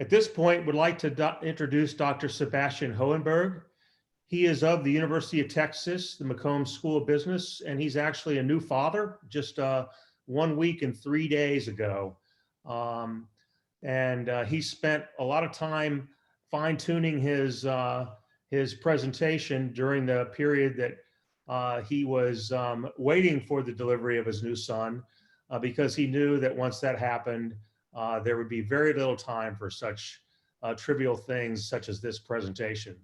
At this point, would like to introduce Dr. Sebastian Hohenburg. He is of the University of Texas, the McCombs School of Business, and he's actually a new father just 1 week and 3 days ago. He spent a lot of time fine-tuning his presentation during the period that he was waiting for the delivery of his new son, because he knew that once that happened, there would be very little time for such trivial things such as this presentation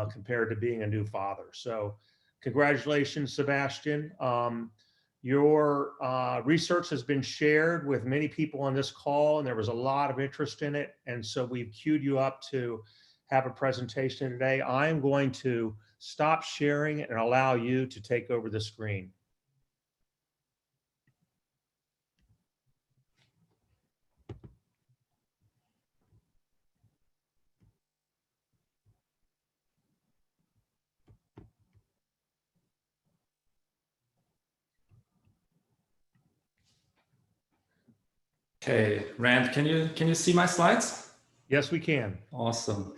compared to being a new father. So congratulations, Sebastian. Your research has been shared with many people on this call, and there was a lot of interest in it. And so we've queued you up to have a presentation today. I'm going to stop sharing and allow you to take over the screen. Okay, Rand, can you see my slides? Yes, we can. Awesome.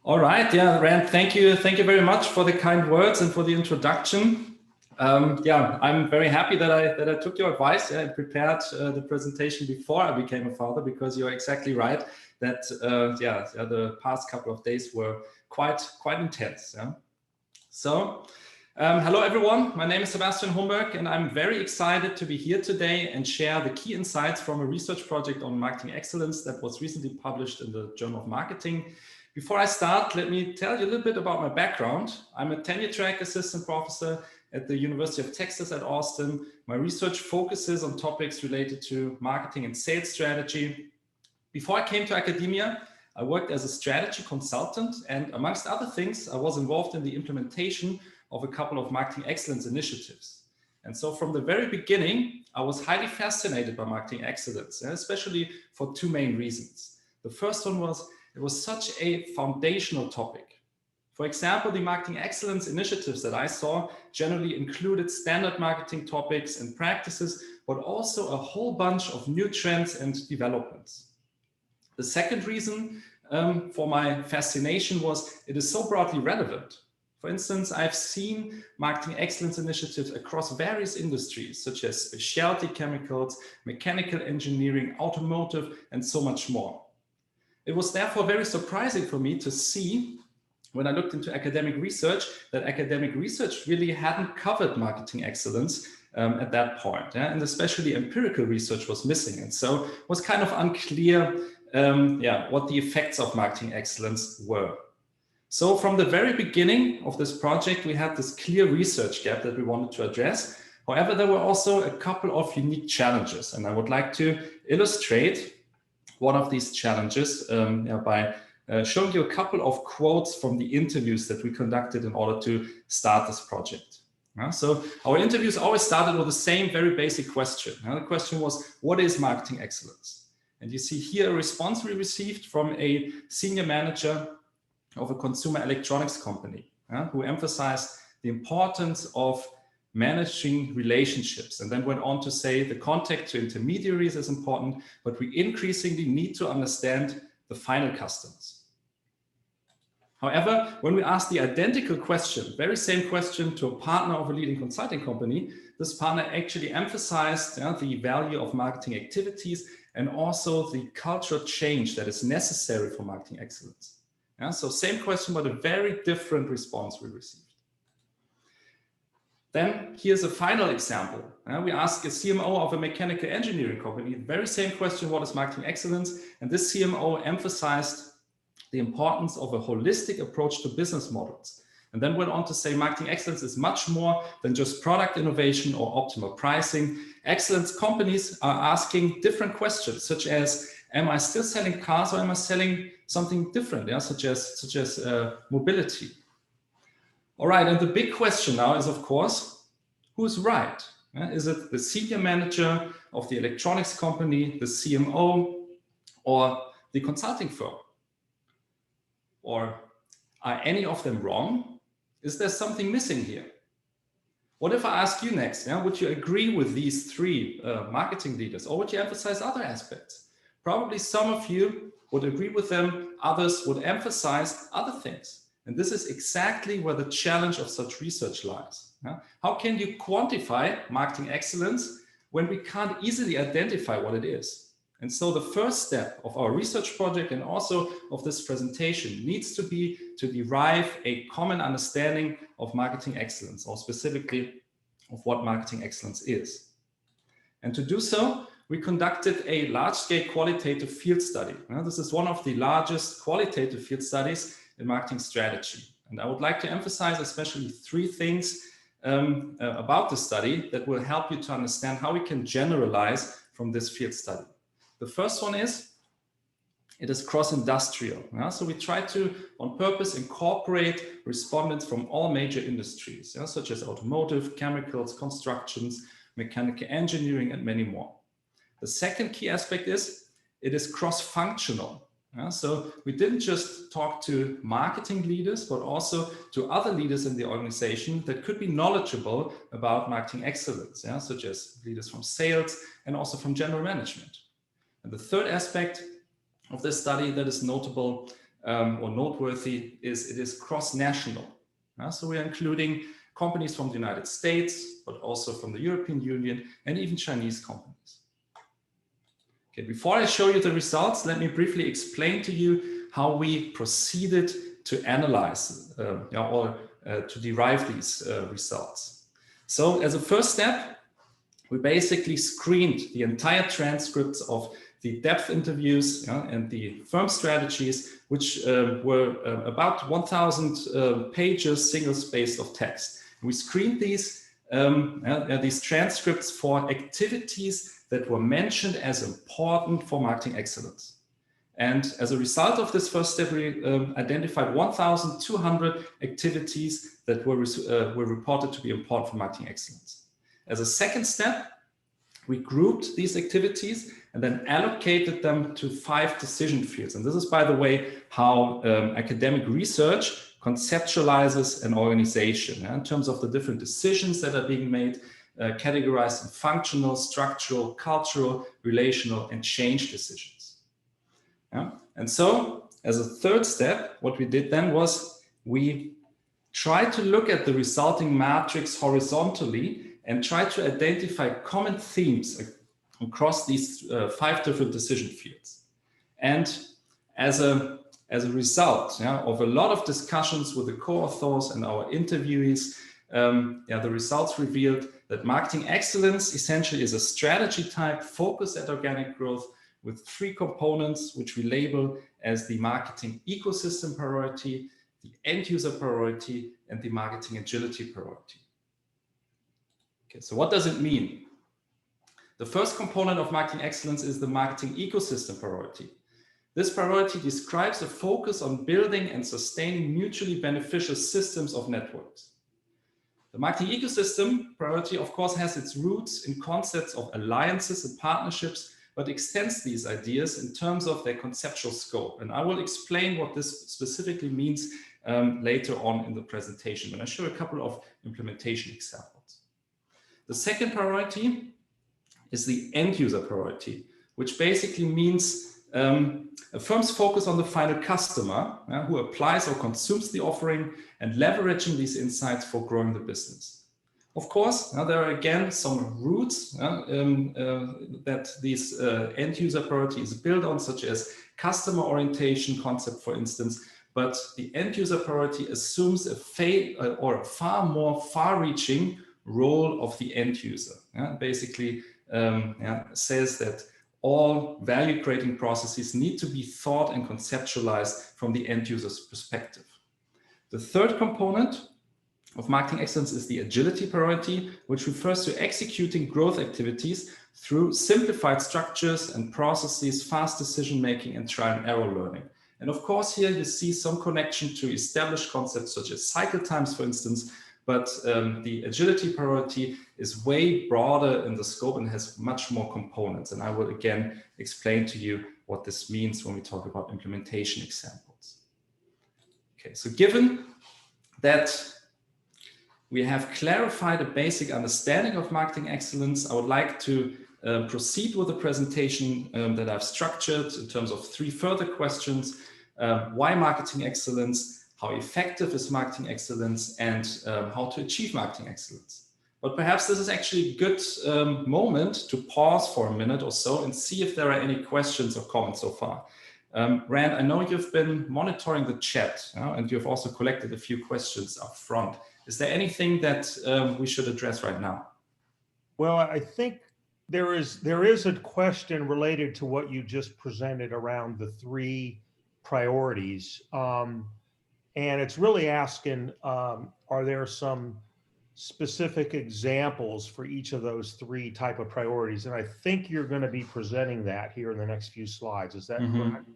All right, yeah, Rand, thank you very much for the kind words and for the introduction. Yeah, I'm very happy that I took your advice and prepared the presentation before I became a father, because you're exactly right that the past couple of days were quite intense. Yeah? So. Hello everyone, my name is Sebastian Hohenburg and I'm very excited to be here today and share the key insights from a research project on marketing excellence that was recently published in the Journal of Marketing. Before I start, let me tell you a little bit about my background. I'm a tenure-track assistant professor at the University of Texas at Austin. My research focuses on topics related to marketing and sales strategy. Before I came to academia, I worked as a strategy consultant, and amongst other things, I was involved in the implementation of a couple of marketing excellence initiatives. And so from the very beginning, I was highly fascinated by marketing excellence, especially for two main reasons. The first one was it was such a foundational topic. For example, the marketing excellence initiatives that I saw generally included standard marketing topics and practices, but also a whole bunch of new trends and developments. The second reason for my fascination was it is so broadly relevant. For instance, I've seen marketing excellence initiatives across various industries, such as specialty chemicals, mechanical engineering, automotive, and so much more. It was therefore very surprising for me to see, when I looked into academic research, that academic research really hadn't covered marketing excellence at that point. Yeah? And especially empirical research was missing. And so it was kind of unclear what the effects of marketing excellence were. So from the very beginning of this project, we had this clear research gap that we wanted to address. However, there were also a couple of unique challenges, and I would like to illustrate one of these challenges by showing you a couple of quotes from the interviews that we conducted in order to start this project. So our interviews always started with the same very basic question. The question was, what is marketing excellence? And you see here a response we received from a senior manager of a consumer electronics company who emphasized the importance of managing relationships, and then went on to say the contact to intermediaries is important, but we increasingly need to understand the final customers. However, when we asked the identical question, very same question, to a partner of a leading consulting company, this partner actually emphasized the value of marketing activities and also the cultural change that is necessary for marketing excellence. So same question, but a very different response we received. Then here's a final example. We asked a CMO of a mechanical engineering company, very same question, what is marketing excellence? And this CMO emphasized the importance of a holistic approach to business models. And then went on to say marketing excellence is much more than just product innovation or optimal pricing. Excellence companies are asking different questions, such as, am I still selling cars or am I selling something different, such as mobility? All right, and the big question now is, of course, who's right? Is it the senior manager of the electronics company, the CMO, or the consulting firm? Or are any of them wrong? Is there something missing here? What if I ask you next, would you agree with these three marketing leaders, or would you emphasize other aspects? Probably some of you would agree with them, others would emphasize other things. And this is exactly where the challenge of such research lies. How can you quantify marketing excellence when we can't easily identify what it is? And so the first step of our research project and also of this presentation needs to be to derive a common understanding of marketing excellence, or specifically of what marketing excellence is. And to do so, we conducted a large-scale qualitative field study. This is one of the largest qualitative field studies in marketing strategy. And I would like to emphasize especially three things about the study that will help you to understand how we can generalize from this field study. The first one is, it is cross-industrial. So we try to, on purpose, incorporate respondents from all major industries, such as automotive, chemicals, constructions, mechanical engineering, and many more. The second key aspect is, it is cross-functional. So we didn't just talk to marketing leaders, but also to other leaders in the organization that could be knowledgeable about marketing excellence, such as leaders from sales and also from general management. And the third aspect of this study that is notable or noteworthy is it is cross-national. So we are including companies from the United States, but also from the European Union and even Chinese companies. Okay, before I show you the results, let me briefly explain to you how we proceeded to analyze or to derive these results. So as a first step, we basically screened the entire transcripts of the depth interviews and the firm strategies, which were about 1,000 pages single-spaced of text. We screened these transcripts for activities that were mentioned as important for marketing excellence. And as a result of this first step, we identified 1,200 activities that were reported to be important for marketing excellence. As a second step, we grouped these activities and then allocated them to 5 decision fields. And this is, by the way, how academic research conceptualizes an organization in terms of the different decisions that are being made, categorized in functional, structural, cultural, relational, and change decisions. And so, as a third step, what we did then was we tried to look at the resulting matrix horizontally and try to identify common themes across these 5 different decision fields. And as a result of a lot of discussions with the co-authors and our interviewees, the results revealed that marketing excellence essentially is a strategy type focused at organic growth with 3 components, which we label as the marketing ecosystem priority, the end user priority, and the marketing agility priority. Okay, so what does it mean? The first component of marketing excellence is the marketing ecosystem priority. This priority describes a focus on building and sustaining mutually beneficial systems of networks. The marketing ecosystem priority, of course, has its roots in concepts of alliances and partnerships, but extends these ideas in terms of their conceptual scope. And I will explain what this specifically means later on in the presentation, when I show a couple of implementation examples. The second priority is the end user priority, which basically means a firm's focus on the final customer who applies or consumes the offering and leveraging these insights for growing the business. Of course, there are again some roots that this end user priority is built on, such as customer orientation concept, for instance, but the end user priority assumes a far more far-reaching role of the end user. Basically says that all value-creating processes need to be thought and conceptualized from the end user's perspective. The third component of marketing excellence is the agility priority, which refers to executing growth activities through simplified structures and processes, fast decision-making, and trial and error learning. And of course, here you see some connection to established concepts such as cycle times, for instance, but the agility priority is way broader in the scope and has much more components. And I will again explain to you what this means when we talk about implementation examples. Okay, so given that we have clarified a basic understanding of marketing excellence, I would like to proceed with the presentation that I've structured in terms of 3 further questions. Why marketing excellence? How effective is marketing excellence? And how to achieve marketing excellence? But perhaps this is actually a good moment to pause for a minute or so and see if there are any questions or comments so far. Rand, I know you've been monitoring the chat, and you've also collected a few questions up front. Is there anything that we should address right now? Well, I think there is a question related to what you just presented around the 3 priorities. And it's really asking, are there some specific examples for each of those 3 type of priorities? And I think you're going to be presenting that here in the next few slides. Is that correct?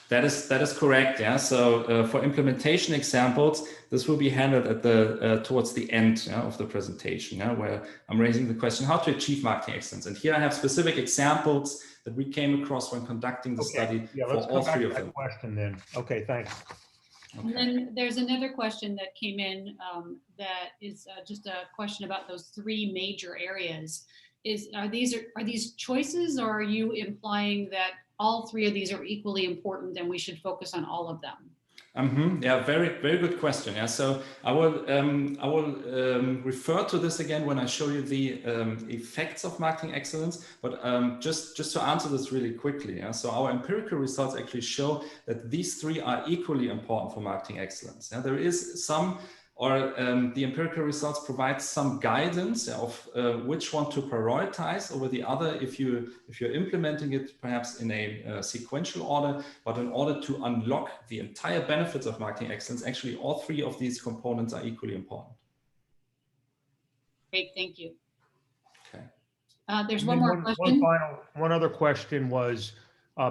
That is correct. Yeah. So for implementation examples, this will be handled at the towards the end of the presentation, where I'm raising the question how to achieve marketing excellence. And here I have specific examples that we came across when conducting the study for all 3 of them. Question then. Okay, thanks. Okay. And then there's another question that came in that is just a question about those 3 major areas. Are these choices, or are you implying that all 3 of these are equally important and we should focus on all of them? Yeah, very good question. Yeah, so I will refer to this again when I show you the effects of marketing excellence. But just to answer this really quickly, yeah, so our empirical results actually show that these 3 are equally important for marketing excellence. Yeah, there is some, or the empirical results provide some guidance of which one to prioritize over the other if you're implementing it perhaps in a sequential order. But in order to unlock the entire benefits of marketing excellence, actually all 3 of these components are equally important. Great, thank you. Okay. There's one more question. One other question was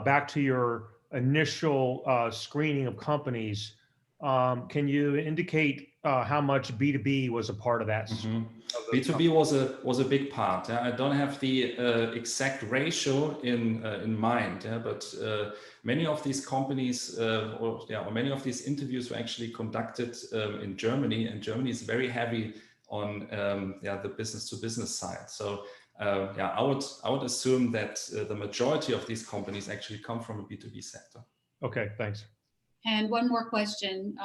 back to your initial screening of companies. Can you indicate how much B2B was a part of that? B2B was a big part. I don't have the exact ratio in mind, but many of these companies or many of these interviews were actually conducted in Germany, and Germany is very heavy on the business-to-business side. So I would assume that the majority of these companies actually come from a B2B sector. Okay, thanks. And one more question,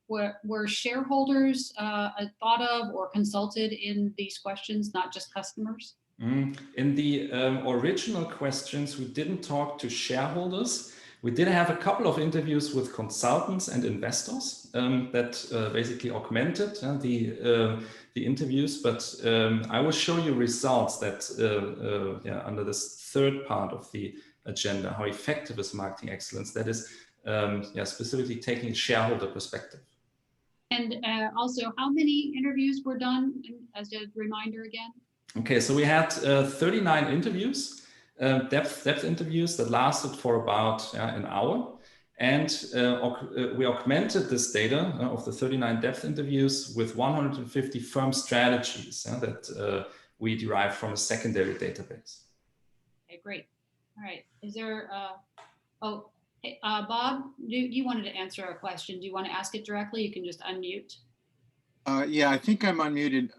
were shareholders thought of or consulted in these questions, not just customers? In the original questions, we didn't talk to shareholders. We did have a couple of interviews with consultants and investors that basically augmented the interviews, but I will show you results that under this 3rd part of the agenda, how effective is marketing excellence, that is specifically taking a shareholder perspective. And also, how many interviews were done, as a reminder again? Okay, so we had 39 interviews, depth interviews that lasted for about an hour. And we augmented this data of the 39 depth interviews with 150 firm strategies that we derived from a secondary database. Okay, great. All right. Is there, hey, Bob, you wanted to answer a question. Do you want to ask it directly? You can just unmute. Yeah, I think I'm unmuted.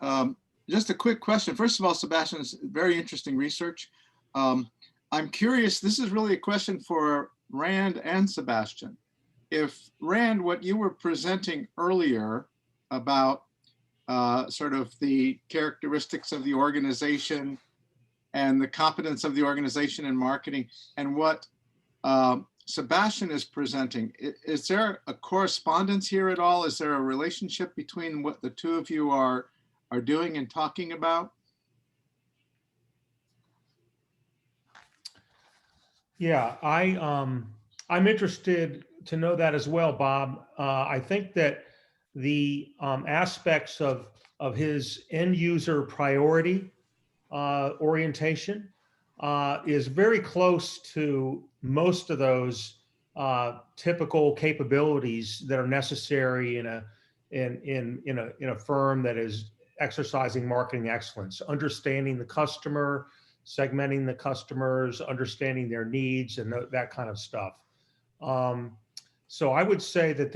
Just a quick question. First of all, Sebastian, it's very interesting research. I'm curious, this is really a question for Rand and Sebastian. If Rand, what you were presenting earlier about sort of the characteristics of the organization and the competence of the organization in marketing, and what Sebastian is presenting, is there a correspondence here at all? Is there a relationship between what the 2 of you are doing and talking about? Yeah, I'm interested to know that as well, Bob. I think that the aspects of his end user priority orientation is very close to most of those typical capabilities that are necessary in a firm that is exercising marketing excellence, understanding the customer, segmenting the customers, understanding their needs, and that kind of stuff. So I would say that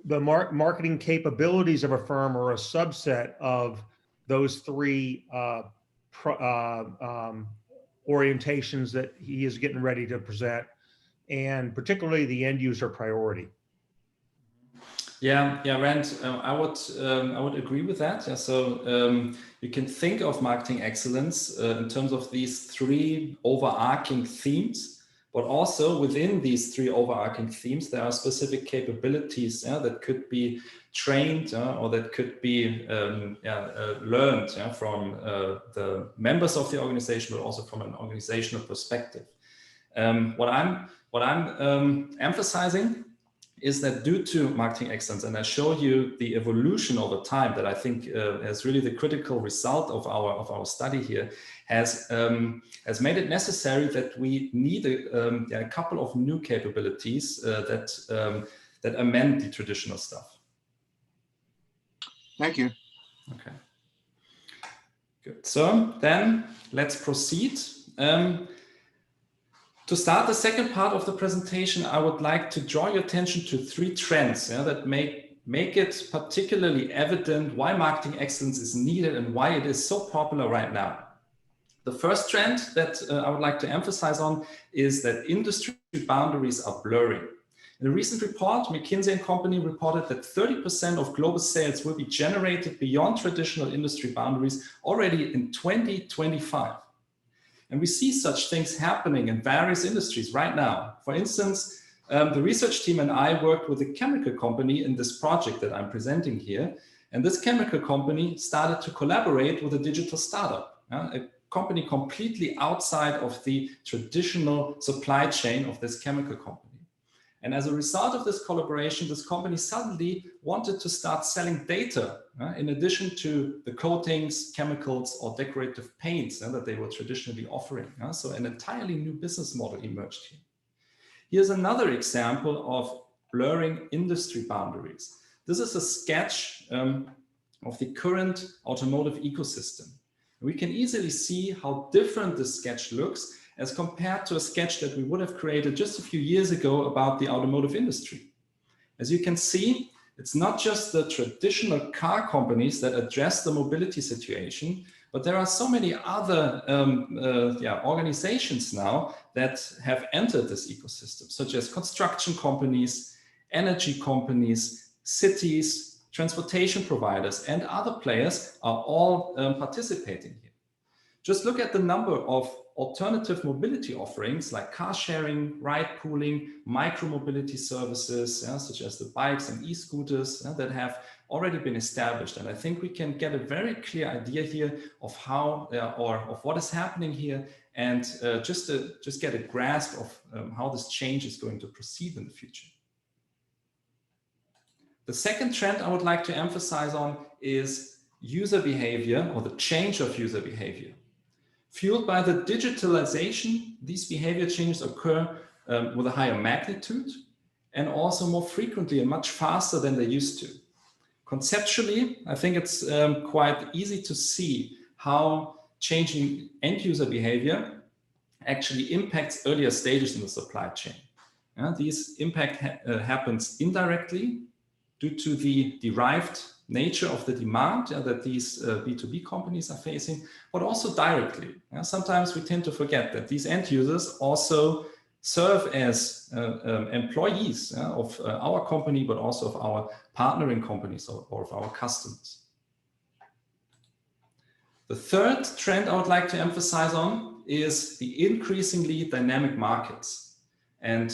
the marketing capabilities of a firm are a subset of those 3 orientations that he is getting ready to present, and particularly the end user priority. Yeah, Rand, I would agree with that. Yeah, so you can think of marketing excellence in terms of these three overarching themes, but also within these three overarching themes, there are specific capabilities that could be trained or that could be learned from the members of the organization, but also from an organizational perspective. What I'm emphasizing is that due to marketing excellence, and I show you the evolution over time that I think is really the critical result of our study here, has made it necessary that we need a couple of new capabilities that amend the traditional stuff. Thank you. Okay. Good. So then let's proceed. To start the second part of the presentation, I would like to draw your attention to three trends that make it particularly evident why marketing excellence is needed and why it is so popular right now. The first trend that I would like to emphasize on is that industry boundaries are blurring. In a recent report, McKinsey & Company reported that 30% of global sales will be generated beyond traditional industry boundaries already in 2025. And we see such things happening in various industries right now. For instance, the research team and I worked with a chemical company in this project that I'm presenting here. And this chemical company started to collaborate with a digital startup, a company completely outside of the traditional supply chain of this chemical company. And as a result of this collaboration, this company suddenly wanted to start selling data in addition to the coatings, chemicals, or decorative paints that they were traditionally offering. So an entirely new business model emerged here. Here's another example of blurring industry boundaries. This is a sketch of the current automotive ecosystem. We can easily see how different this sketch looks as compared to a sketch that we would have created just a few years ago about the automotive industry. As you can see, it's not just the traditional car companies that address the mobility situation, but there are so many other organizations now that have entered this ecosystem, such as construction companies, energy companies, cities, transportation providers, and other players are all participating here. Just look at the number of alternative mobility offerings like car sharing, ride pooling, micro-mobility services, such as the bikes and e-scooters that have already been established. And I think we can get a very clear idea here of how or of what is happening here, and just get a grasp of how this change is going to proceed in the future. The second trend I would like to emphasize on is user behavior, or the change of user behavior. Fueled by the digitalization, these behavior changes occur with a higher magnitude and also more frequently and much faster than they used to. Conceptually, I think it's quite easy to see how changing end user behavior actually impacts earlier stages in the supply chain. This impact happens indirectly due to the derived nature of the demand that these B2B companies are facing, but also directly. Sometimes we tend to forget that these end users also serve as employees of our company, but also of our partnering companies or of our customers. The third trend I would like to emphasize on is the increasingly dynamic markets. And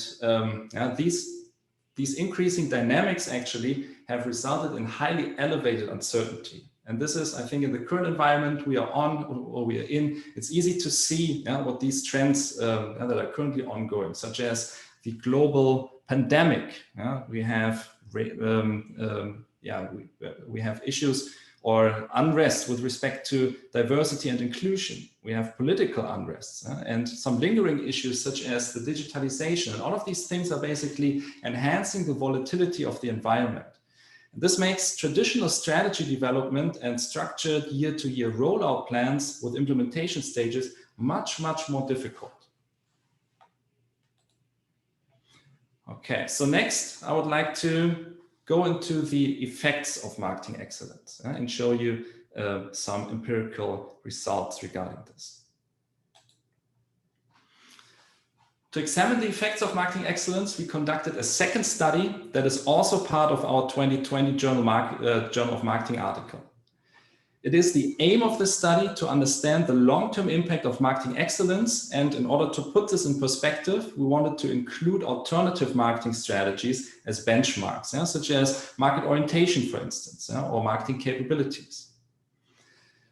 these increasing dynamics actually have resulted in highly elevated uncertainty. And this is, I think, in the current environment we are on or we are in, it's easy to see what these trends that are currently ongoing, such as the global pandemic. We have issues or unrest with respect to diversity and inclusion. We have political unrest and some lingering issues such as the digitalization. And all of these things are basically enhancing the volatility of the environment. And this makes traditional strategy development and structured year-to-year rollout plans with implementation stages much, much more difficult. Okay, so next I would like to go into the effects of marketing excellence and show you some empirical results regarding this. To examine the effects of marketing excellence, we conducted a second study that is also part of our 2020 Journal of Marketing article. It is the aim of this study to understand the long-term impact of marketing excellence, and in order to put this in perspective, we wanted to include alternative marketing strategies as benchmarks, such as market orientation, for instance, or marketing capabilities.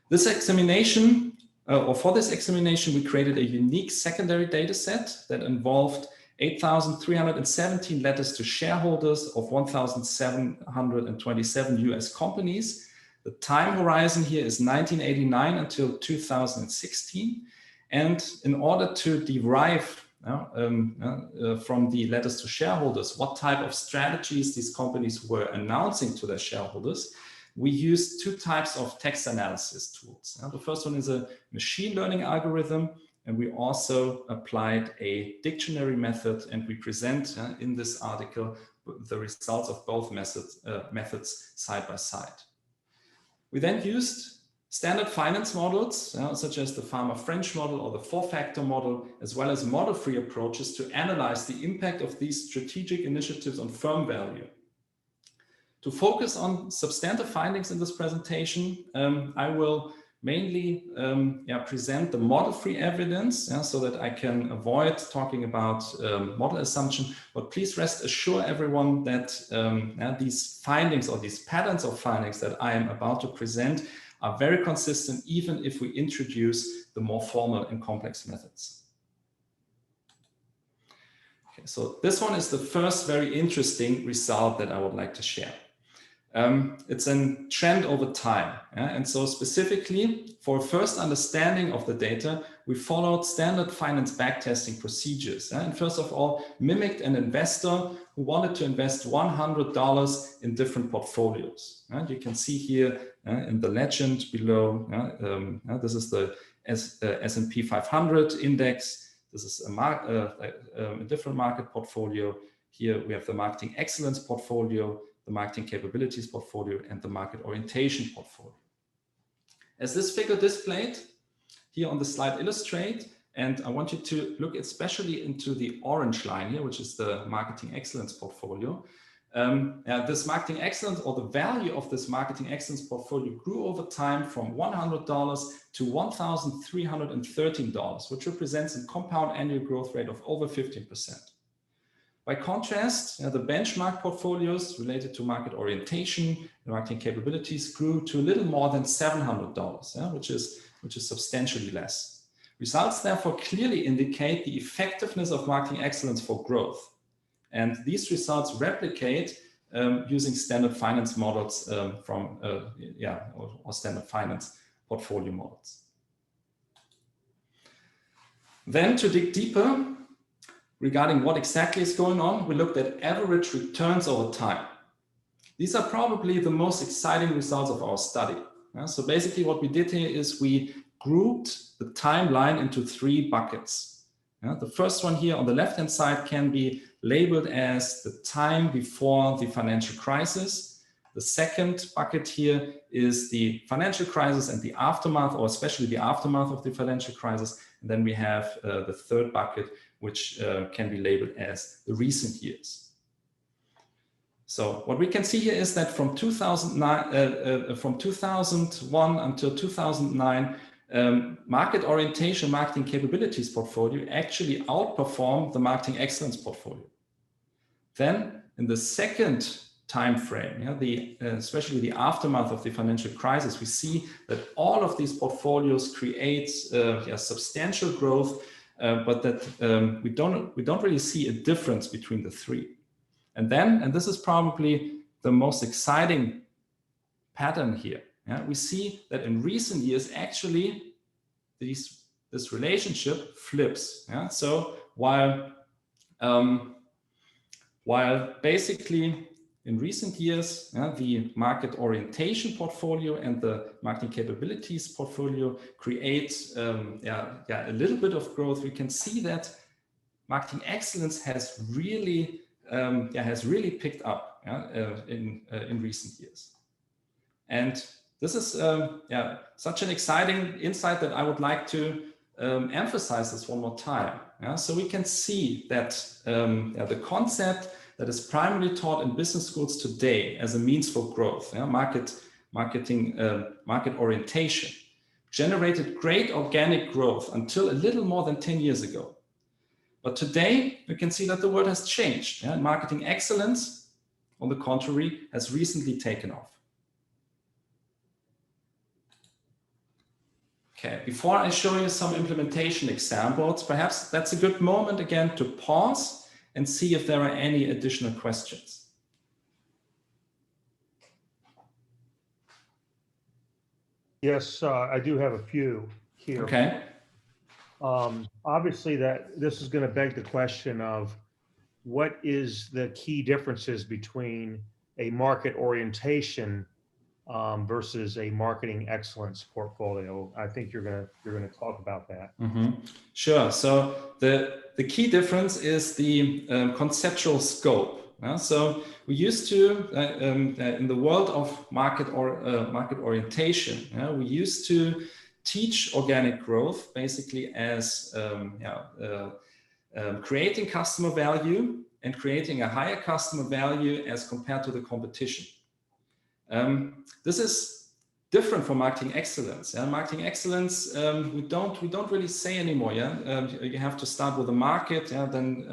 This examination, for this examination, we created a unique secondary data set that involved 8,317 letters to shareholders of 1,727 US companies. The time horizon here is 1989 until 2016. And in order to derive from the letters to shareholders what type of strategies these companies were announcing to their shareholders, we used two types of text analysis tools. The first one is a machine learning algorithm, and we also applied a dictionary method, and we present in this article the results of both methods side by side. We then used standard finance models, such as the Farmer-French model or the four-factor model, as well as model-free approaches to analyze the impact of these strategic initiatives on firm value. To focus on substantive findings in this presentation, I will mainly present the model-free evidence, so that I can avoid talking about model assumption. But please rest assured, everyone, that these findings or these patterns of findings that I am about to present are very consistent, even if we introduce the more formal and complex methods. Okay, so this one is the first very interesting result that I would like to share. It's a trend over time. And so specifically for first understanding of the data, we followed standard finance backtesting procedures. And first of all, mimicked an investor who wanted to invest $100 in different portfolios. You can see here in the legend below, this is the S&P 500 index. This is a different market portfolio. Here we have the marketing excellence portfolio, the marketing capabilities portfolio, and the market orientation portfolio. As this figure displayed here on the slide illustrate, and I want you to look especially into the orange line here, which is the marketing excellence portfolio. This marketing excellence, or the value of this marketing excellence portfolio, grew over time from $100 to $1,313, which represents a compound annual growth rate of over 15%. By contrast, the benchmark portfolios related to market orientation and marketing capabilities grew to a little more than $700, which is substantially less. Results therefore clearly indicate the effectiveness of marketing excellence for growth. And these results replicate using standard finance models or standard finance portfolio models. Then to dig deeper, regarding what exactly is going on, we looked at average returns over time. These are probably the most exciting results of our study. So basically what we did here is we grouped the timeline into three buckets. The first one here on the left-hand side can be labeled as the time before the financial crisis. The second bucket here is the financial crisis and the aftermath, or especially the aftermath of the financial crisis. And then we have the third bucket, which can be labeled as the recent years. So what we can see here is that from 2001 until 2009, market orientation, marketing capabilities portfolio actually outperformed the marketing excellence portfolio. Then in the second time frame, especially the aftermath of the financial crisis, we see that all of these portfolios create substantial growth, but that we don't really see a difference between the three. And then, and this is probably the most exciting pattern here, we see that in recent years, actually, this relationship flips. So while basically in recent years, the market orientation portfolio and the marketing capabilities portfolio create a little bit of growth, we can see that marketing excellence has really picked up in recent years. And this is such an exciting insight that I would like to emphasize this one more time. Yeah? So we can see that the concept that is primarily taught in business schools today as a means for growth, market orientation, generated great organic growth until a little more than 10 years ago. But today we can see that the world has changed. Marketing excellence, on the contrary, has recently taken off. Okay, before I show you some implementation examples, perhaps that's a good moment again to pause and see if there are any additional questions. Yes, I do have a few here. Okay. Obviously, this is going to beg the question of what is the key differences between a market orientation versus a marketing excellence portfolio. I think you're gonna talk about that. Sure. So the key difference is the conceptual scope. So we used to in the world of market orientation, we used to teach organic growth basically as creating customer value and creating a higher customer value as compared to the competition. This is different from marketing excellence. Marketing excellence, we don't really say anymore. You have to start with the market, then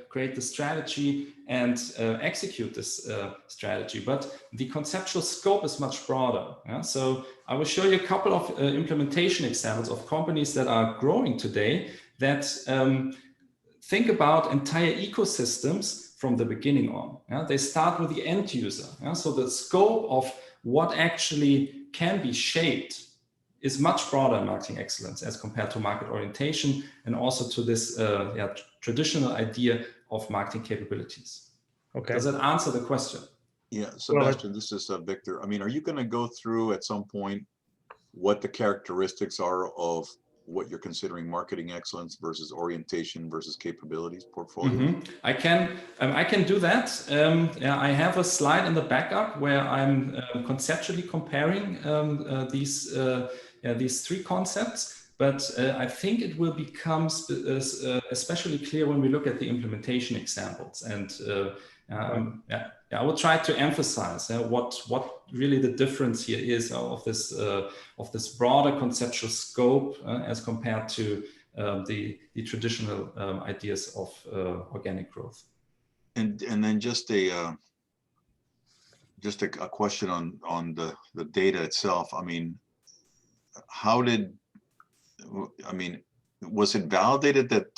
create the strategy and execute this strategy. But the conceptual scope is much broader. So I will show you a couple of implementation examples of companies that are growing today that think about entire ecosystems from the beginning on. They start with the end user. So the scope of what actually can be shaped is much broader in marketing excellence as compared to market orientation and also to this traditional idea of marketing capabilities. Okay. Does that answer the question? Yeah, Sebastian, this is Victor. I mean, are you going to go through at some point what the characteristics are of what you're considering marketing excellence versus orientation versus capabilities portfolio? I can do that. I have a slide in the backup where I'm conceptually comparing these three concepts, but I think it will become especially clear when we look at the implementation examples. And I will try to emphasize what really the difference here is of this broader conceptual scope as compared to the traditional ideas of organic growth. And then just a question on the data itself. I mean, was it validated that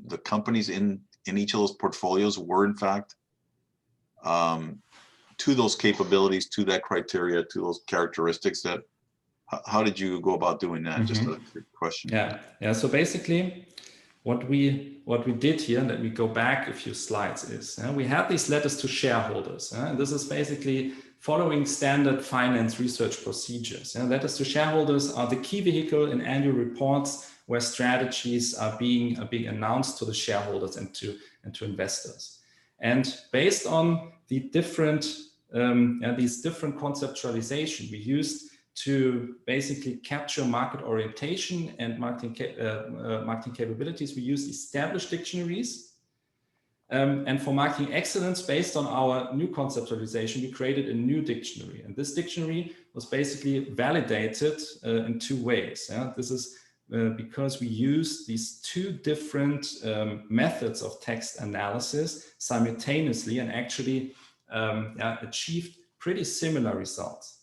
the companies in each of those portfolios were in fact to those capabilities, to that criteria, to those characteristics? That how did you go about doing that? Just a quick question. Yeah. So basically, what we did here, and let me go back a few slides, is we had these letters to shareholders. And this is basically following standard finance research procedures. Letters to shareholders are the key vehicle in annual reports where strategies are being announced to the shareholders and to investors. And based on the different these different conceptualization we used to basically capture market orientation and marketing capabilities, we used established dictionaries. And for marketing excellence, based on our new conceptualization, we created a new dictionary. And this dictionary was basically validated in two ways. This is because we use these two different methods of text analysis simultaneously and actually achieved pretty similar results.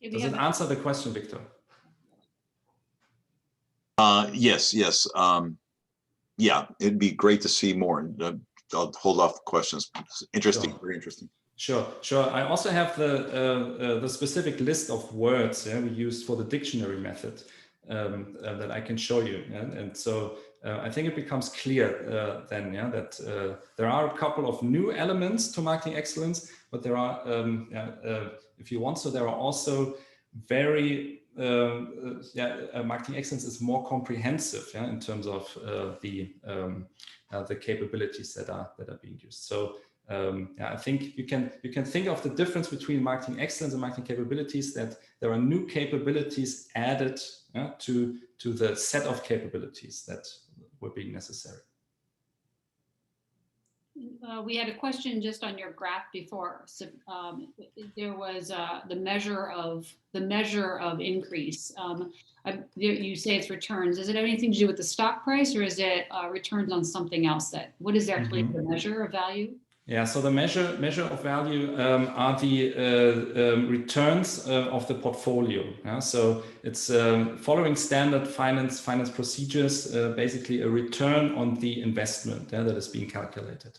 Does it answer the question, Victor? Yes. Yeah, it'd be great to see more. I'll hold off questions. Interesting, sure. Very interesting. Sure. I also have the specific list of words we used for the dictionary method that I can show you. And so I think it becomes clear then that there are a couple of new elements to marketing excellence, but there are, if you want, so there are also very marketing excellence is more comprehensive in terms of the capabilities that are being used. So yeah, I think you can think of the difference between marketing excellence and marketing capabilities, that there are new capabilities added to the set of capabilities that were being necessary. We had a question just on your graph before. So, there was the measure of increase. You say it's returns. Is it anything to do with the stock price, or is it returns on something else? What is actually the measure of value? Yeah, so the measure of value are the returns of the portfolio. Yeah? So it's following standard finance procedures, basically a return on the investment that is being calculated.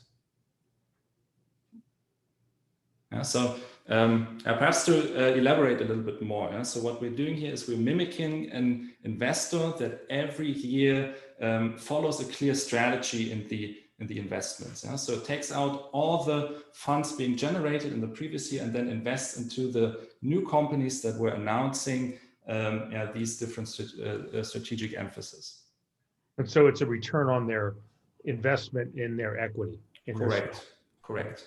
Yeah, so perhaps to elaborate a little bit more. Yeah? So what we're doing here is we're mimicking an investor that every year follows a clear strategy in the investments. Yeah? So it takes out all the funds being generated in the previous year and then invests into the new companies that we're announcing these different strategic emphasis. And so it's a return on their investment in their equity. Correct.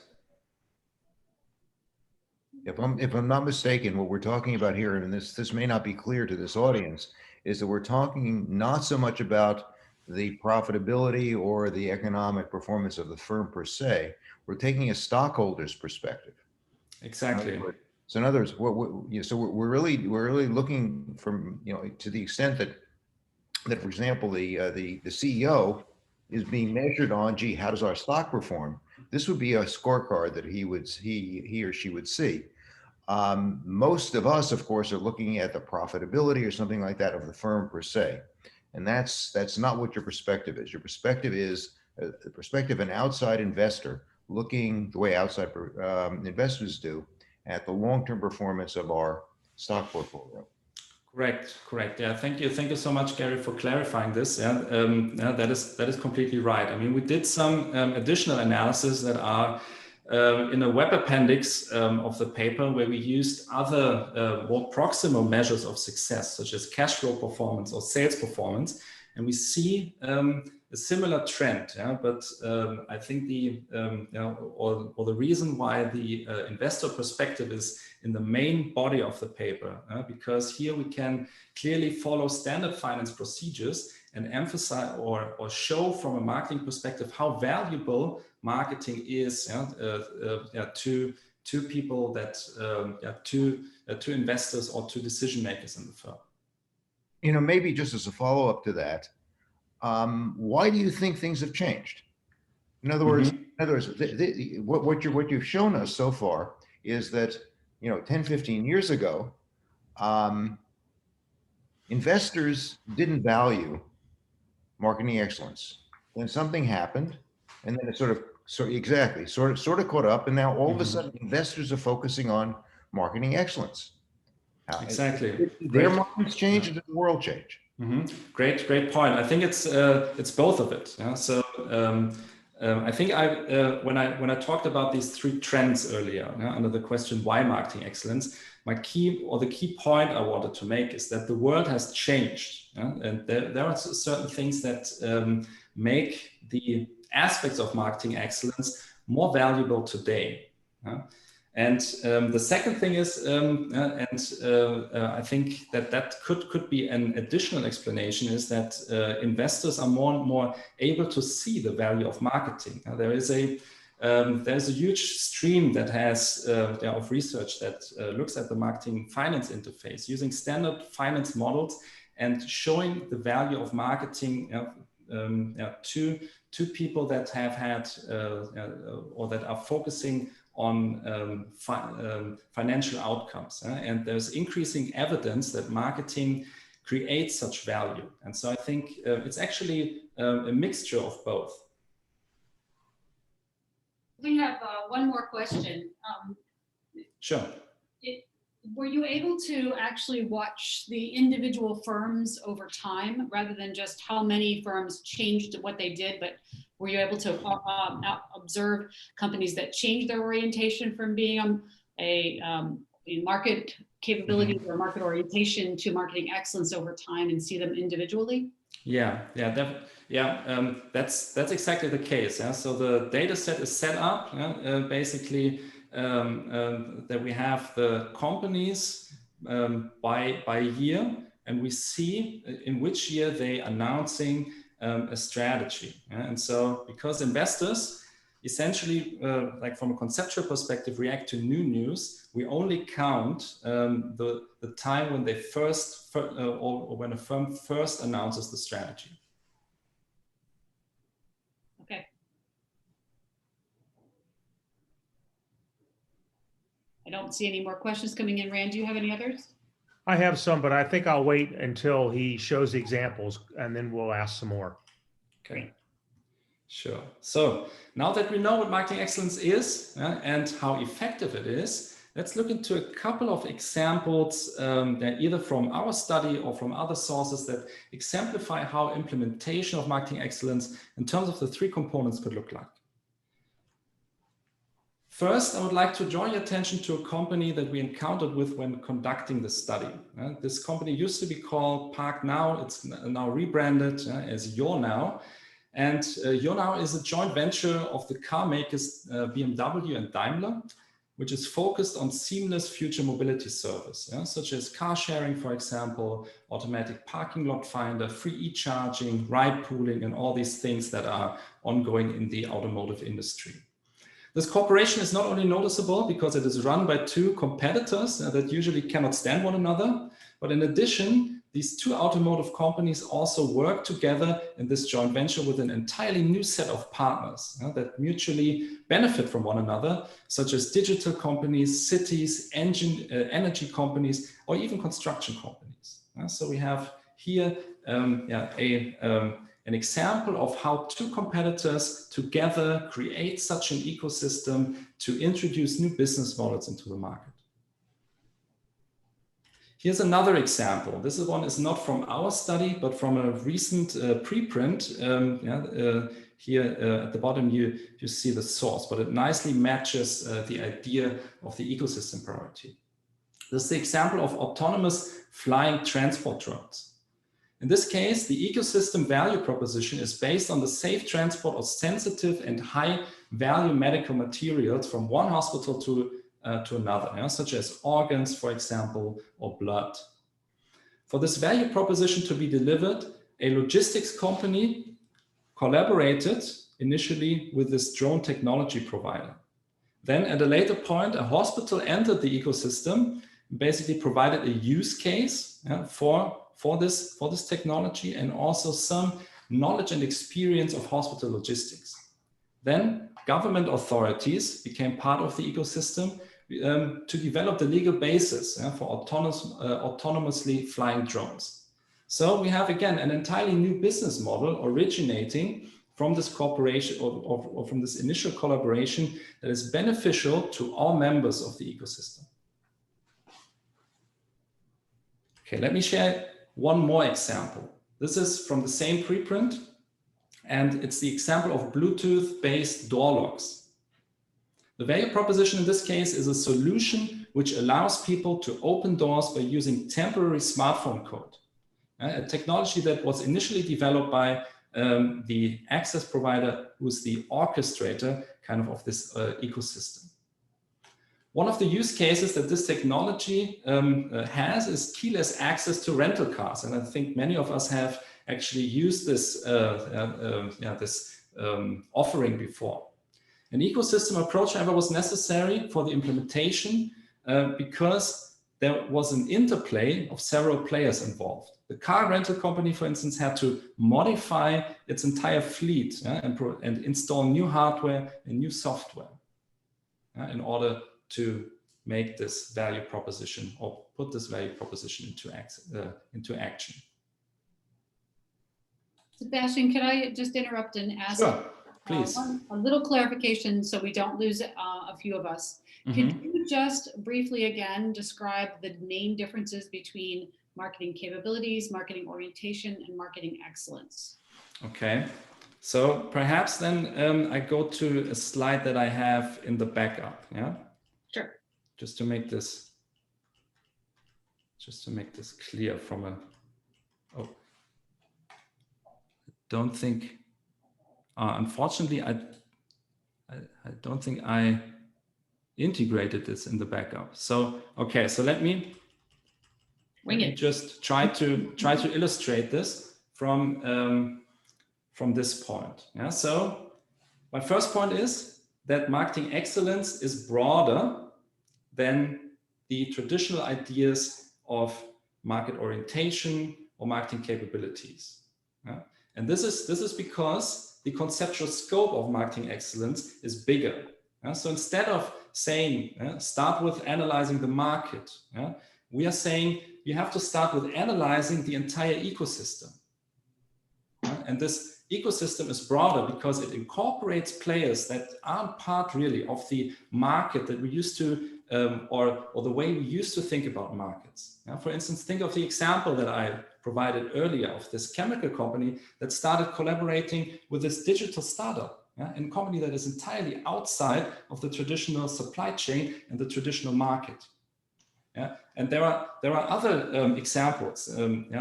If I'm not mistaken, what we're talking about here, and this may not be clear to this audience, is that we're talking not so much about the profitability or the economic performance of the firm per se. We're taking a stockholder's perspective. Exactly. So in other words, we're really looking from, to the extent that for example, the CEO is being measured on, gee, how does our stock perform? This would be a scorecard that he or she would see. Most of us, of course, are looking at the profitability or something like that of the firm per se. And that's not what your perspective is. Your perspective is the perspective of an outside investor looking the way outside investors do at the long-term performance of our stock portfolio. Correct. Yeah, thank you so much, Gary, for clarifying this. Yeah, that is completely right. I mean, we did some additional analysis that are in a web appendix of the paper, where we used other more proximal measures of success, such as cash flow performance or sales performance, and we see a similar trend. Yeah? But I think the reason why the investor perspective is in the main body of the paper, because here we can clearly follow standard finance procedures and emphasize or show from a marketing perspective how valuable marketing is to people that to investors or to decision makers in the firm. Maybe just as a follow-up to that, why do you think things have changed? In other words, what you've shown us so far is that 10, 15 years ago, investors didn't value marketing excellence. Then something happened, and then it sort of caught up, and now all of a sudden investors are focusing on marketing excellence. Exactly. Their minds change, and the world change. Great point. I think it's both of it. Yeah? So I think when I talked about these three trends earlier, under the question why marketing excellence, the key point I wanted to make is that the world has changed, and there are certain things that make the aspects of marketing excellence more valuable today. And the second thing is, I think that could be an additional explanation, is that investors are more and more able to see the value of marketing. There's a huge stream that has of research that looks at the marketing finance interface using standard finance models and showing the value of marketing to people that have had or that are focusing on financial outcomes. And there's increasing evidence that marketing creates such value. And so I think it's actually a mixture of both. We have one more question. Sure. Were you able to actually watch the individual firms over time, rather than just how many firms changed what they did, but were you able to observe companies that changed their orientation from being a market capability or market orientation to marketing excellence over time, and see them individually? Yeah, that's exactly the case. Yeah? So the data set is set up basically that we have the companies by year, and we see in which year they announcing a strategy. Yeah? And so because investors essentially, like from a conceptual perspective, react to new news, we only count the time when they or when a firm first announces the strategy. Okay. I don't see any more questions coming in. Rand, do you have any others? I have some, but I think I'll wait until he shows the examples and then we'll ask some more. Okay. Sure. So now that we know what marketing excellence is and how effective it is, let's look into a couple of examples that either from our study or from other sources that exemplify how implementation of marketing excellence in terms of the three components could look like. First, I would like to draw your attention to a company that we encountered with when conducting the study. This company used to be called ParkNow. It's now rebranded as YourNow. And YourNow is a joint venture of the car makers BMW and Daimler, which is focused on seamless future mobility service, such as car sharing, for example, automatic parking lot finder, free e-charging, ride pooling, and all these things that are ongoing in the automotive industry. This cooperation is not only noticeable because it is run by two competitors that usually cannot stand one another, but in addition, these two automotive companies also work together in this joint venture with an entirely new set of partners that mutually benefit from one another, such as digital companies, cities, energy companies, or even construction companies. So we have here an example of how two competitors together create such an ecosystem to introduce new business models into the market. Here's another example. This one is not from our study, but from a recent preprint. Here at the bottom, you see the source, but it nicely matches the idea of the ecosystem priority. This is the example of autonomous flying transport drones. In this case, the ecosystem value proposition is based on the safe transport of sensitive and high value medical materials from one hospital to another, such as organs, for example, or blood. For this value proposition to be delivered, a logistics company collaborated initially with this drone technology provider. Then at a later point, a hospital entered the ecosystem, basically provided a use case for this technology and also some knowledge and experience of hospital logistics. Then government authorities became part of the ecosystem to develop the legal basis for autonomously flying drones. So we have, again, an entirely new business model originating from this cooperation or from this initial collaboration that is beneficial to all members of the ecosystem. Okay, let me share one more example. This is from the same preprint, and it's the example of Bluetooth-based door locks. The value proposition in this case is a solution which allows people to open doors by using temporary smartphone code, a technology that was initially developed by the access provider who's the orchestrator of this ecosystem. One of the use cases that this technology has is keyless access to rental cars. And I think many of us have actually used this, offering before. An ecosystem approach, however, was necessary for the implementation because there was an interplay of several players involved. The car rental company, for instance, had to modify its entire fleet and install new hardware and new software in order to make this value proposition or put this value proposition into action. Sebastian, can I just interrupt and ask? Sure, please. A little clarification so we don't lose a few of us. Could you just briefly again describe the main differences between marketing capabilities, marketing orientation, and marketing excellence? Okay, so perhaps then I go to a slide that I have in the backup, yeah? Sure. Just to make this clear from a, don't think, unfortunately, I don't think I integrated this in the backup. So, okay, so let me just try to illustrate this from this point. Yeah, so my first point is that marketing excellence is broader than the traditional ideas of market orientation or marketing capabilities. Yeah? And this is because the conceptual scope of marketing excellence is bigger. Yeah? So instead of saying, start with analyzing the market, we are saying you have to start with analyzing the entire ecosystem. And this ecosystem is broader because it incorporates players that aren't part really of the market that we used to, or the way we used to think about markets. For instance, think of the example that I provided earlier of this chemical company that started collaborating with this digital startup, a company that is entirely outside of the traditional supply chain and the traditional market. And there are other examples,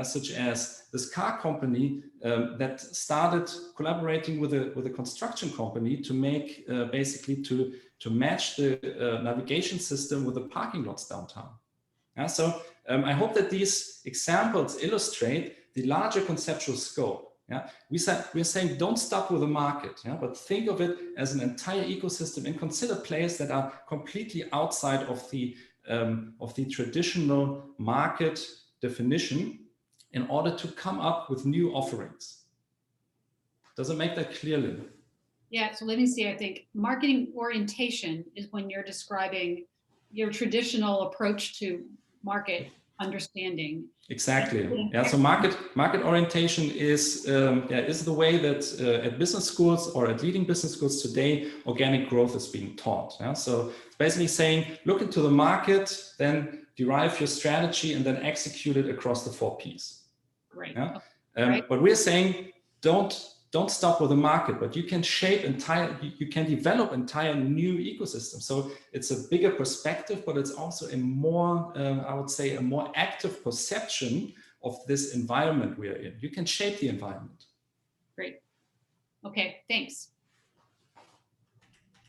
such as this car company that started collaborating with a construction company to make basically to match the navigation system with the parking lots downtown. So I hope that these examples illustrate the larger conceptual scope. We're saying don't stop with the market, but think of it as an entire ecosystem and consider players that are completely outside of the traditional market definition in order to come up with new offerings. Does it make that clear, Lynn? Yeah, so let me see, I think marketing orientation is when you're describing your traditional approach to market understanding. Exactly. Yeah. So market orientation is the way that at business schools or at leading business schools today, organic growth is being taught. Yeah. So it's basically saying, look into the market, then derive your strategy, and then execute it across the 4 Ps. Great. Yeah. Right. But we're saying don't stop with the market, but you can you can develop entire new ecosystems. So it's a bigger perspective, but it's also a more, I would say, a more active perception of this environment we are in. You can shape the environment. Great. Okay, thanks.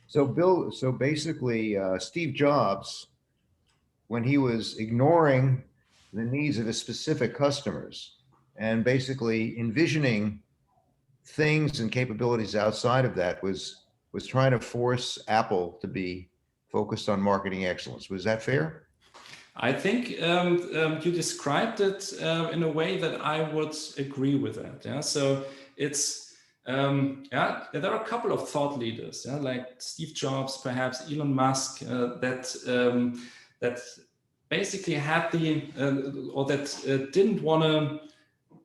So Bill, so basically Steve Jobs, when he was ignoring the needs of his specific customers and basically envisioning things and capabilities outside of that, was trying to force Apple to be focused on marketing excellence. Was that fair? I think you described it in a way that I would agree with that. Yeah, so it's there are a couple of thought leaders, like Steve Jobs, perhaps Elon Musk, that basically had didn't want to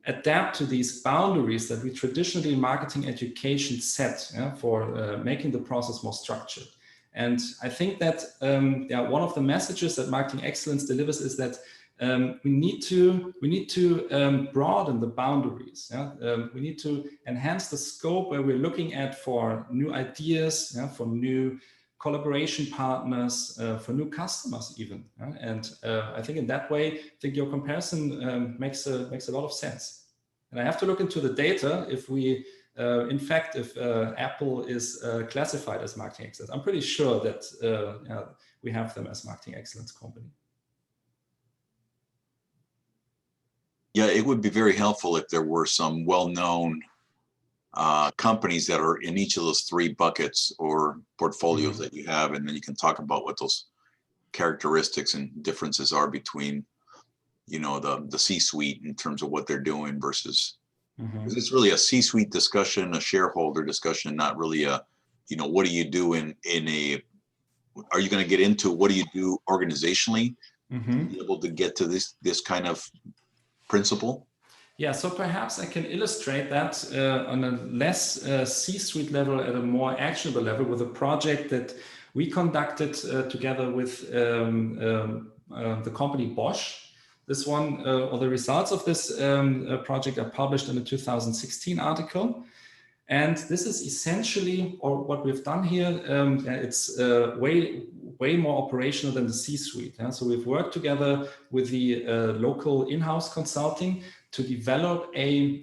adapt to these boundaries that we traditionally in marketing education set for making the process more structured. And I think that one of the messages that marketing excellence delivers is that we need to broaden the boundaries. We need to enhance the scope where we're looking at for new ideas, for new collaboration partners, for new customers even. And I think in that way, I think your comparison makes a lot of sense. And I have to look into the data if we, in fact, if Apple is classified as marketing excellence. I'm pretty sure that we have them as marketing excellence company. Yeah, it would be very helpful if there were some well-known companies that are in each of those 3 buckets or portfolios that you have, and then you can talk about what those characteristics and differences are between, the C-suite in terms of what they're doing versus, because it's really a C-suite discussion, a shareholder discussion, not really a, what do you do are you going to get into what do you do organizationally to be able to get to this kind of principle? Yeah, so perhaps I can illustrate that on a less C-suite level, at a more actionable level, with a project that we conducted together with the company Bosch. This one, or the results of this project are published in a 2016 article. And this is essentially, or what we've done here, it's way more operational than the C-suite. So we've worked together with the local in-house consulting to develop a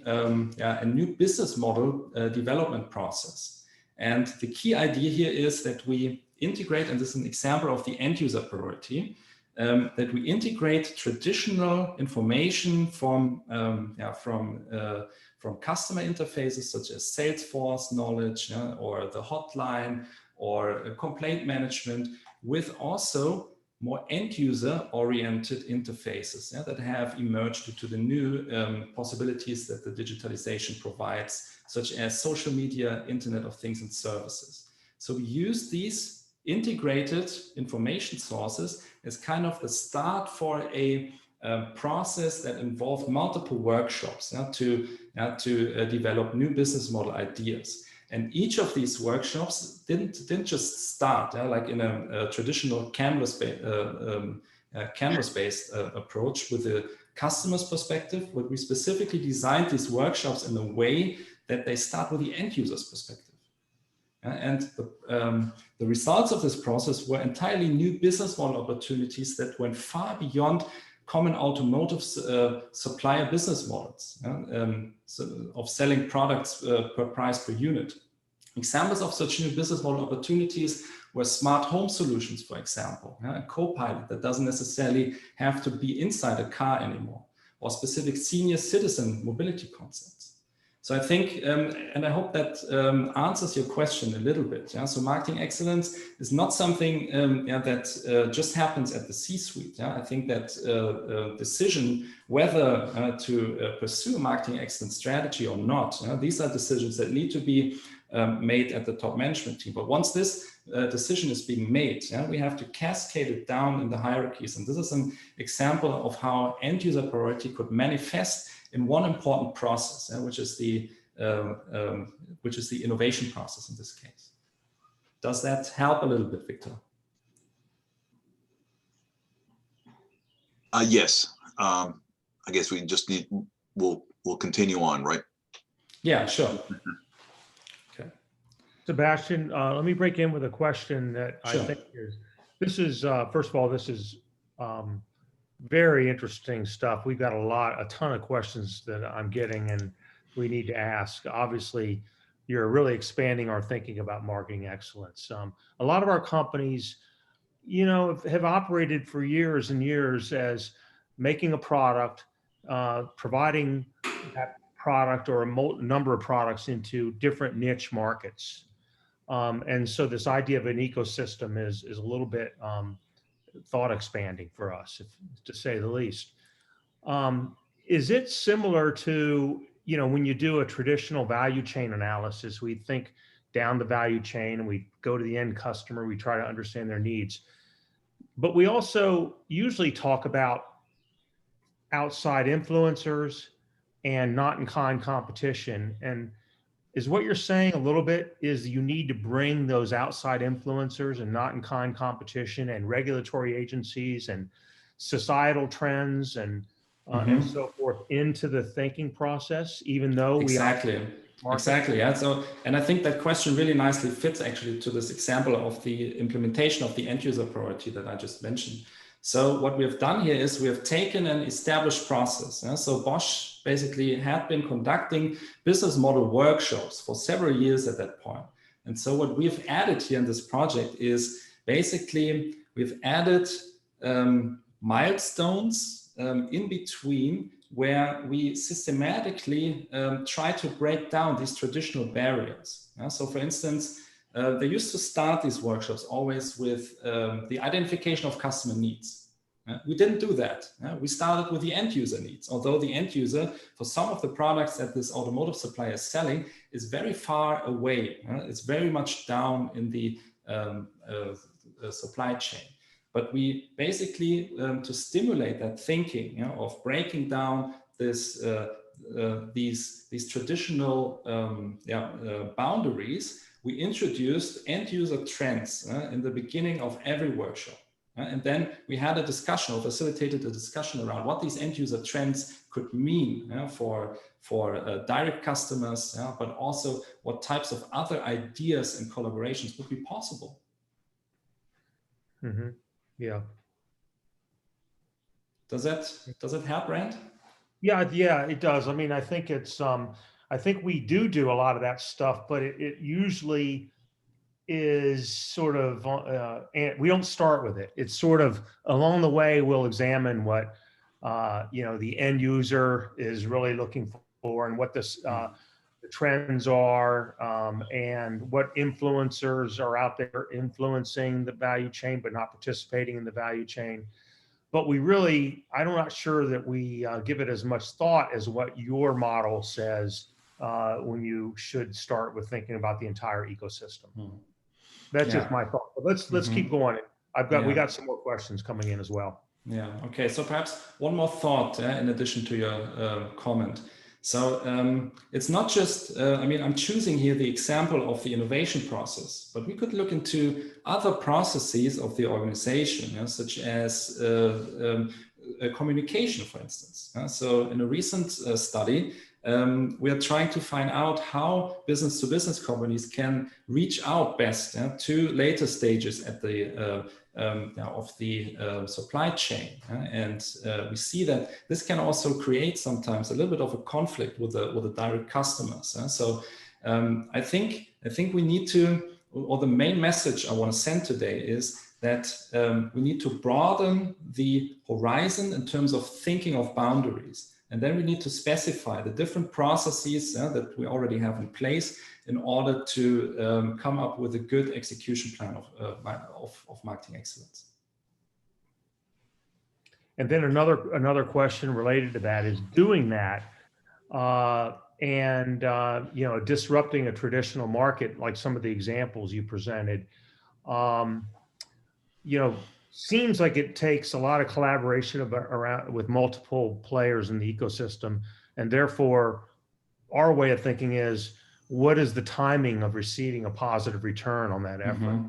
new business model development process. And the key idea here is that we integrate, and this is an example of the end user priority, that we integrate traditional information from customer interfaces such as Salesforce knowledge or the hotline or complaint management with also more end user oriented interfaces that have emerged due to the new possibilities that the digitalization provides, such as social media, Internet of Things and services. So we use these integrated information sources as kind of the start for a process that involved multiple workshops to develop new business model ideas. And each of these workshops didn't just start like in a traditional canvas-based approach with the customer's perspective, but we specifically designed these workshops in a way that they start with the end user's perspective. And the results of this process were entirely new business model opportunities that went far beyond common automotive supplier business models of selling products per price per unit. Examples of such new business model opportunities were smart home solutions, for example, a co-pilot that doesn't necessarily have to be inside a car anymore, or specific senior citizen mobility concepts. So I think, and I hope that answers your question a little bit. So marketing excellence is not something that just happens at the C-suite. I think that decision whether to pursue a marketing excellence strategy or not, these are decisions that need to be made at the top management team. But once this decision is being made, we have to cascade it down in the hierarchies. And this is an example of how end user priority could manifest in one important process, which is the innovation process in this case. Does that help a little bit, Victor? Yes. I guess we just need, we'll continue on, right? Yeah, sure. Okay. Sebastian, let me break in with a question that Sure. I think is, first of all, this is very interesting stuff. We've got a ton of questions that I'm getting and we need to ask. Obviously, you're really expanding our thinking about marketing excellence. A lot of our companies, have operated for years and years as making a product, providing that product or a number of products into different niche markets. And so this idea of an ecosystem is a little bit thought expanding for us, to say the least. Is it similar to, when you do a traditional value chain analysis, we think down the value chain and we go to the end customer, we try to understand their needs. But we also usually talk about outside influencers and not in kind competition. And is what you're saying a little bit is you need to bring those outside influencers and not in kind competition and regulatory agencies and societal trends and so forth into the thinking process, even though Exactly. Yeah. So, and I think that question really nicely fits actually to this example of the implementation of the end user priority that I just mentioned. So what we have done here is we have taken an established process. So Bosch basically had been conducting business model workshops for several years at that point. And so what we've added here in this project is basically we've added milestones in between where we systematically try to break down these traditional barriers. So for instance, they used to start these workshops always with the identification of customer needs. We didn't do that. We started with the end user needs, although the end user for some of the products that this automotive supplier is selling is very far away. It's very much down in the supply chain. But we basically, to stimulate that thinking of breaking down this, these traditional boundaries, we introduced end user trends in the beginning of every workshop. And then we had a discussion or facilitated a discussion around what these end user trends could mean for direct customers, but also what types of other ideas and collaborations would be possible. Mm-hmm. Yeah. Does that help, Rand? Yeah, it does. I mean, I think I think we do a lot of that stuff, but it usually is sort of, and we don't start with it. It's sort of along the way, we'll examine what, the end user is really looking for and what the trends are, and what influencers are out there influencing the value chain, but not participating in the value chain. But I'm not sure that we give it as much thought as what your model says when you should start with thinking about the entire ecosystem. That's just my thought. But let's keep going. We got some more questions coming in as well. Yeah. Okay. So perhaps one more thought in addition to your comment. So it's not just, I mean, I'm choosing here the example of the innovation process, but we could look into other processes of the organization, such as communication, for instance. So in a recent study, we are trying to find out how business-to-business companies can reach out best to later stages at the of the supply chain, and we see that this can also create sometimes a little bit of a conflict with the direct customers. So I think we need to, or the main message I want to send today is that we need to broaden the horizon in terms of thinking of boundaries. And then we need to specify the different processes that we already have in place in order to come up with a good execution plan of marketing excellence. And then another question related to that is doing that and disrupting a traditional market like some of the examples you presented. Seems like it takes a lot of collaboration around with multiple players in the ecosystem, and therefore our way of thinking is, what is the timing of receiving a positive return on that effort?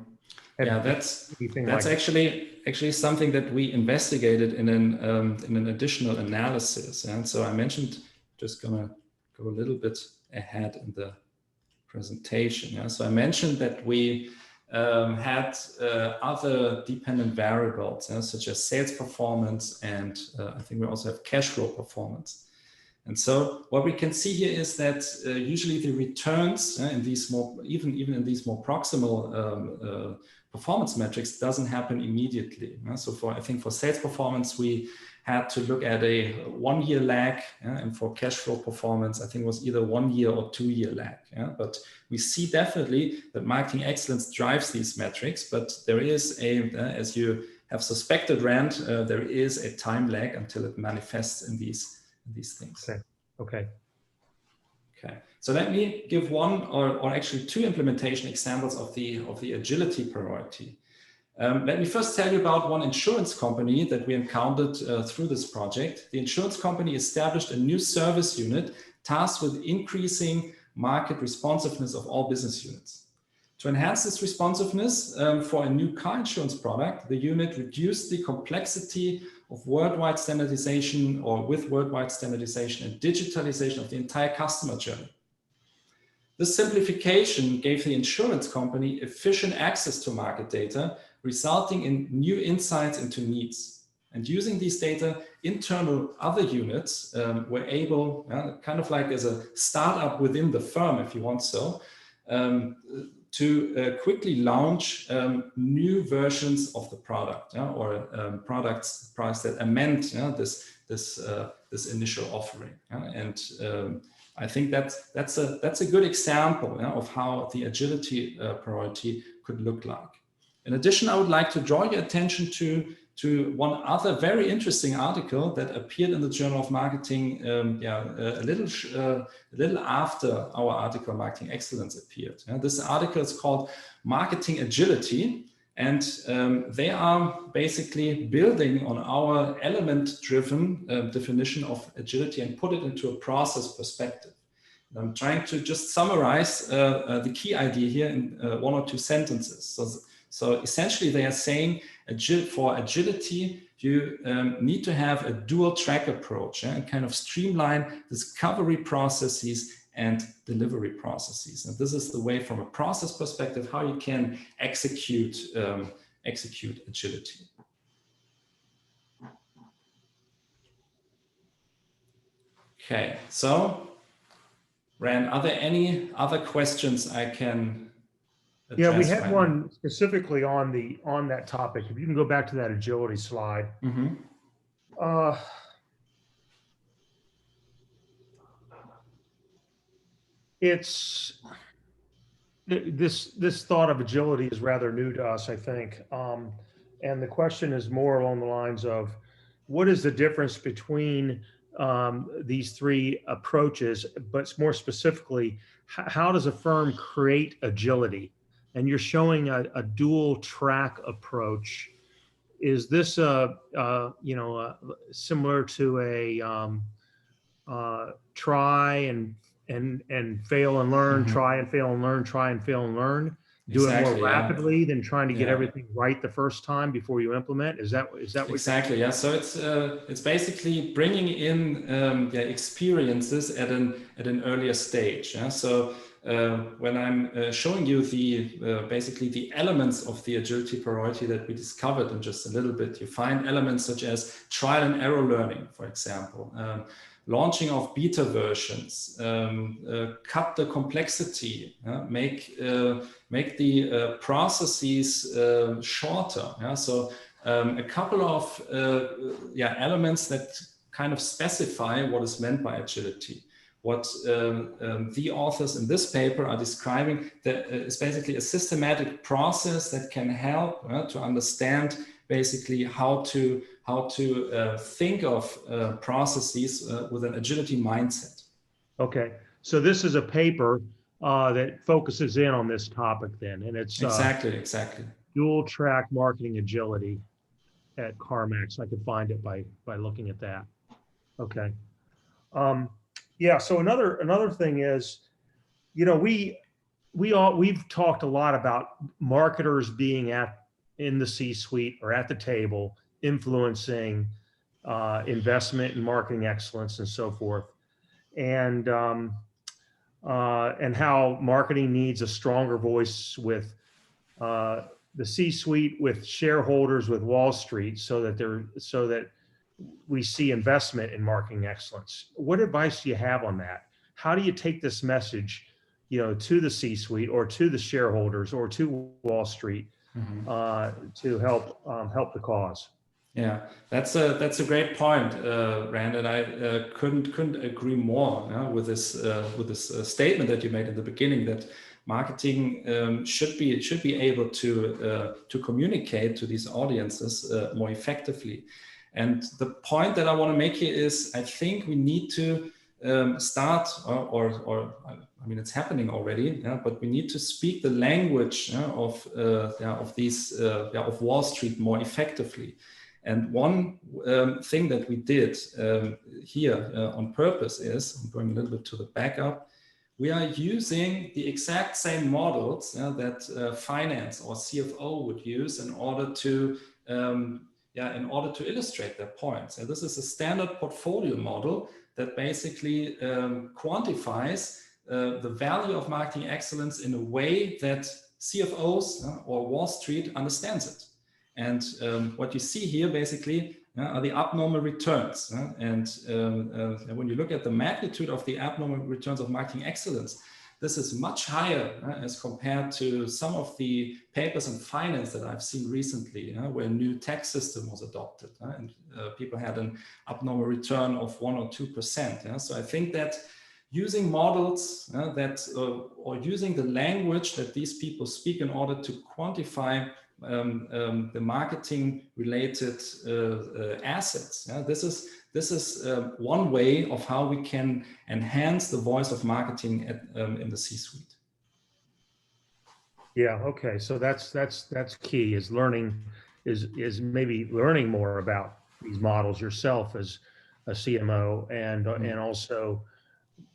Yeah, that's actually something that we investigated in an additional analysis. And so I mentioned, just gonna go a little bit ahead in the presentation. So I mentioned that we had other dependent variables, such as sales performance, and I think we also have cash flow performance. And so what we can see here is that usually the returns in these even in these more proximal performance metrics doesn't happen immediately. So I think for sales performance, we had to look at a 1 year lag, and for cash flow performance, I think it was either 1 year or 2 year lag. But we see definitely that marketing excellence drives these metrics, but there is as you have suspected, Rand, there is a time lag until it manifests in these things. Okay. So let me give one or actually two implementation examples of the agility priority. Let me first tell you about one insurance company that we encountered through this project. The insurance company established a new service unit tasked with increasing market responsiveness of all business units. To enhance this responsiveness for a new car insurance product, the unit reduced the complexity of worldwide standardization with worldwide standardization and digitalization of the entire customer journey. This simplification gave the insurance company efficient access to market data, resulting in new insights into needs. And using these data, internal other units were able, kind of like as a startup within the firm, if you want so, to quickly launch new versions of the product, or products that amend this initial offering. And I think that's a good example of how the agility priority could look like. In addition, I would like to draw your attention to one other very interesting article that appeared in the Journal of Marketing a little after our article Marketing Excellence appeared. This article is called Marketing Agility, and they are basically building on our element-driven definition of agility and put it into a process perspective. And I'm trying to just summarize the key idea here in 1 or 2 sentences. So essentially they are saying for agility, you need to have a dual track approach and kind of streamline discovery processes and delivery processes. And this is the way from a process perspective, how you can execute agility. Okay, so Rand, are there any other questions I can address? Yeah, we had right one specifically on that topic. If you can go back to that agility slide. now? It's this thought of agility is rather new to us, I think. And the question is more along the lines of, what is the difference between these three approaches, but more specifically, how does a firm create agility? And you're showing a dual track approach. Is this similar to a try and fail and learn, try and fail and learn, try and fail and learn? Do it more rapidly than trying to get everything right the first time before you implement? Is that what exactly? Yeah. So it's basically bringing in experiences at an earlier stage. Yeah. So when I'm showing you basically the elements of the agility priority that we discovered in just a little bit, you find elements such as trial and error learning, for example. Launching of beta versions, cut the complexity, make the processes shorter. Yeah? So a couple of elements that kind of specify what is meant by agility. What the authors in this paper are describing is basically a systematic process that can help to understand basically how to think of processes with an agility mindset. Okay, so this is a paper that focuses in on this topic then, and it's exactly dual track marketing agility at CarMax. I could find it by looking at that. Okay, yeah. So another thing is, we've talked a lot about marketers being in the C-suite or at the table, influencing investment in marketing excellence and so forth, and how marketing needs a stronger voice with the C-suite, with shareholders, with Wall Street, so that we see investment in marketing excellence. What advice do you have on that? How do you take this message, to the C-suite or to the shareholders or to Wall Street to help the cause? Yeah, that's a great point, Rand, and I couldn't agree more with this statement that you made in the beginning, that marketing should be able to communicate to these audiences more effectively. And the point that I want to make here is, I think we need to start, or I mean, it's happening already, but we need to speak the language of Wall Street more effectively. And one thing that we did here on purpose is, I'm going a little bit to the backup, we are using the exact same models that finance or CFO would use in order to illustrate their points. And this is a standard portfolio model that basically quantifies the value of marketing excellence in a way that CFOs or Wall Street understands it. And what you see here basically are the abnormal returns. And when you look at the magnitude of the abnormal returns of marketing excellence, this is much higher as compared to some of the papers in finance that I've seen recently, where a new tax system was adopted, and people had an abnormal return of 1 or 2%. So I think that using models or using the language that these people speak in order to quantify the marketing related assets. This is one way of how we can enhance the voice of marketing in the C-suite. Yeah. Okay. So that's key, is maybe learning more about these models yourself as a CMO, and also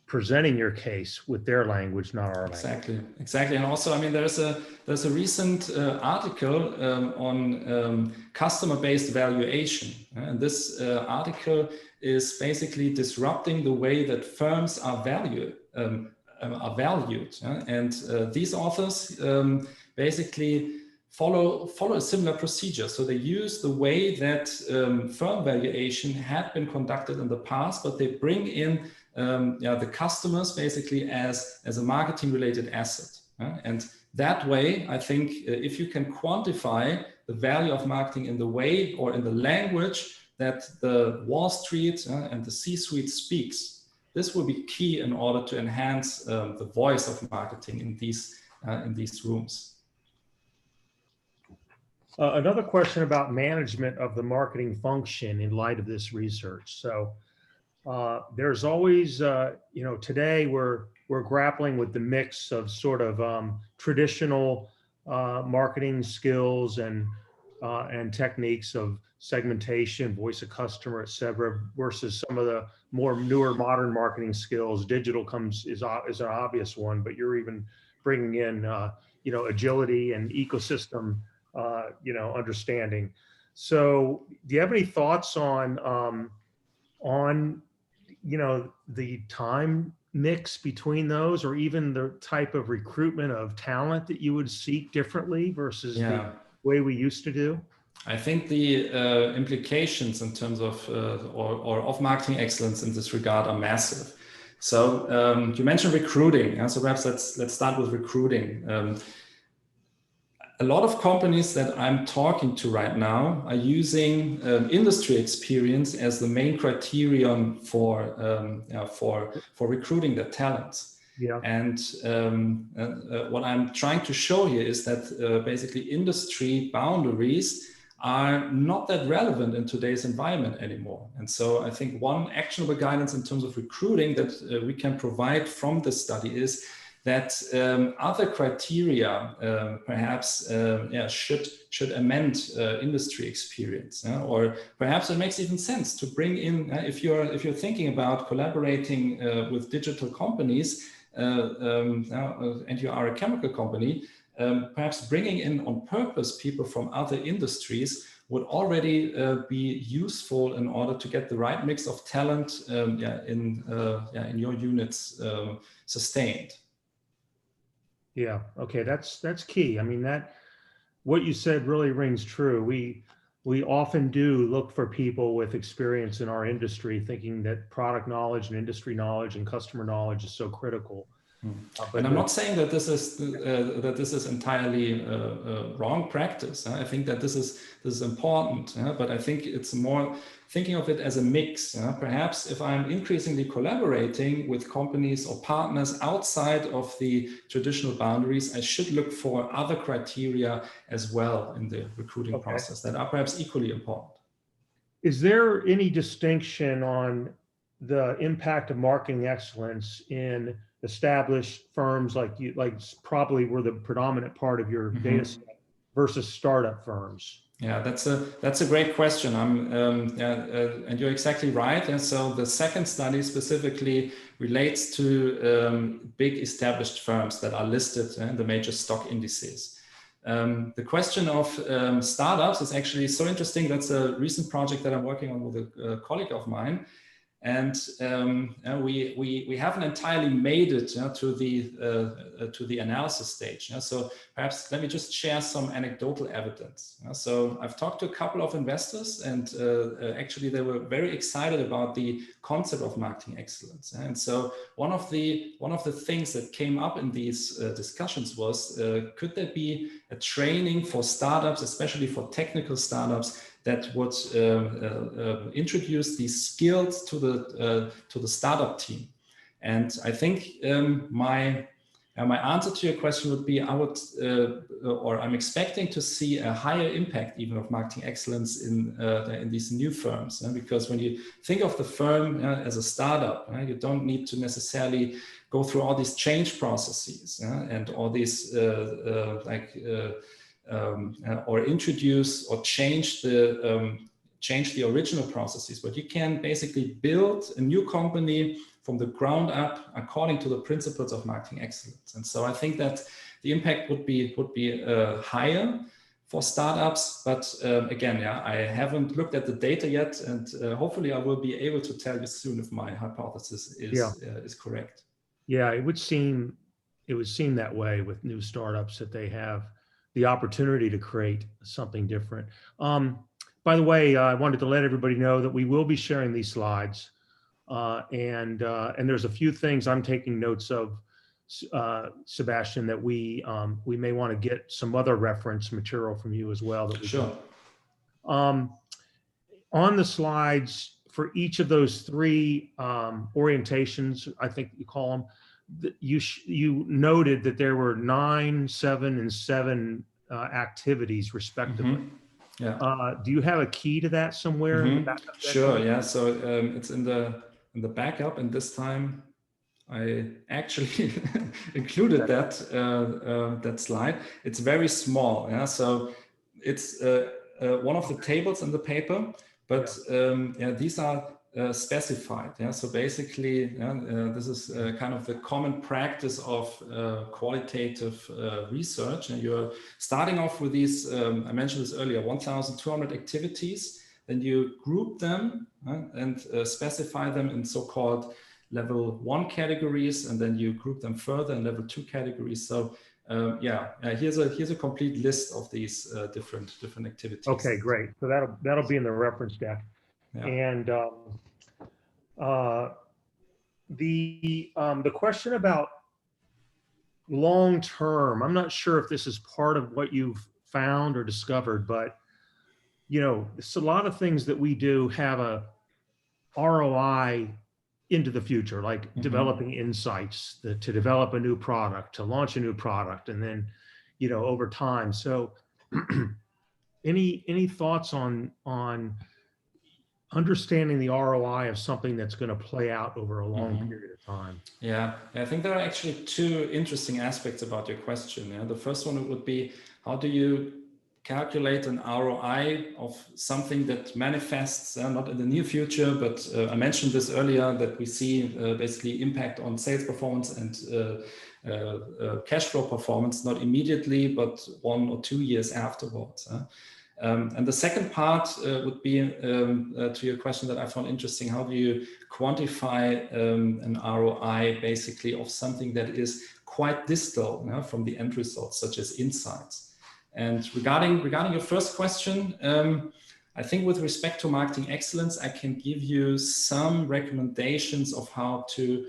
presenting your case with their language, not our language. Exactly. And also, I mean, there's a recent article on customer-based valuation, and this article is basically disrupting the way that firms are valued. And these authors basically follow a similar procedure. So they use the way that firm valuation had been conducted in the past, but they bring in the customers basically as a marketing related asset. And that way, I think if you can quantify the value of marketing in the way or in the language that the Wall Street and the C-suite speaks, this will be key in order to enhance the voice of marketing in these rooms. Another question about management of the marketing function in light of this research. So there's always, today we're grappling with the mix of sort of traditional marketing skills and techniques of segmentation, voice of customer, et cetera, versus some of the more newer modern marketing skills. Digital is an obvious one, but you're even bringing in, agility and ecosystem, understanding. So do you have any thoughts on the time mix between those, or even the type of recruitment of talent that you would seek differently versus the way we used to do? I think the implications in terms of or of marketing excellence in this regard are massive. So you mentioned recruiting, so perhaps let's start with recruiting. A lot of companies that I'm talking to right now are using industry experience as the main criterion for recruiting their talents. Yeah. And what I'm trying to show here is that basically industry boundaries are not that relevant in today's environment anymore. And so I think one actionable guidance in terms of recruiting that we can provide from this study is that other criteria perhaps should amend industry experience, or perhaps it makes even sense to bring in if you're thinking about collaborating with digital companies and you are a chemical company, perhaps bringing in on purpose people from other industries would already be useful in order to get the right mix of talent in your units sustained. Yeah. Okay. That's key. I mean, what you said really rings true. We often do look for people with experience in our industry, thinking that product knowledge and industry knowledge and customer knowledge is so critical. And I'm not saying that this is entirely wrong practice. I think that this is important, but I think it's more thinking of it as a mix. Perhaps if I'm increasingly collaborating with companies or partners outside of the traditional boundaries, I should look for other criteria as well in the recruiting process that are perhaps equally important. Is there any distinction on the impact of marketing excellence in established firms like probably were the predominant part of your data set versus startup firms? Yeah, that's a great question. And you're exactly right. And so the second study specifically relates to big established firms that are listed in the major stock indices. The question of startups is actually so interesting. That's a recent project that I'm working on with a colleague of mine. And we haven't entirely made it to the analysis stage. So perhaps let me just share some anecdotal evidence. So I've talked to a couple of investors, and actually they were very excited about the concept of marketing excellence. And so one of the things that came up in these discussions was, could there be a training for startups, especially for technical startups, that would introduce these skills to the startup team? And I think my answer to your question would be, I'm expecting to see a higher impact even of marketing excellence in these new firms, because when you think of the firm as a startup, you don't need to necessarily go through all these change processes and all these or introduce or change the original processes, but you can basically build a new company from the ground up according to the principles of marketing excellence. And so I think that the impact would be higher for startups, but again, I haven't looked at the data yet, and hopefully I will be able to tell you soon if my hypothesis is correct. Yeah, it would seem that way with new startups, that they have the opportunity to create something different. By the way, I wanted to let everybody know that we will be sharing these slides, and there's a few things I'm taking notes of, Sebastian, that we may want to get some other reference material from you as well. That we Sure. On the slides for each of those three orientations, I think you call them, you noted that there were 9, 7, and 7 activities respectively. Yeah. Do you have a key to that somewhere in the backup? Sure. Yeah. So it's in the backup, and this time I actually included that that slide. It's very small. Yeah. So it's one of the tables in the paper, but yeah, these are specified. Yeah. So basically, this is kind of the common practice of qualitative research. And you're starting off with these, I mentioned this earlier, 1,200 activities. Then you group them and specify them in so-called level 1 categories, and then you group them further in level 2 categories. So here's a complete list of these different activities. Okay, great. So that'll be in the reference deck. Yeah. And the question about long term, I'm not sure if this is part of what you've found or discovered, but you know, it's a lot of things that we do have a ROI into the future, like developing insights to develop a new product, to launch a new product, and then, you know, over time. So any thoughts on understanding the ROI of something that's going to play out over a long period of time? Yeah, I think there are actually two interesting aspects about your question. Yeah? The first one would be, how do you calculate an ROI of something that manifests not in the near future, but I mentioned this earlier, that we see basically impact on sales performance and cash flow performance, not immediately, but 1 or 2 years afterwards. And the second part would be to your question that I found interesting. How do you quantify an ROI basically of something that is quite distal from the end results, such as insights? And regarding your first question, I think with respect to marketing excellence, I can give you some recommendations of how to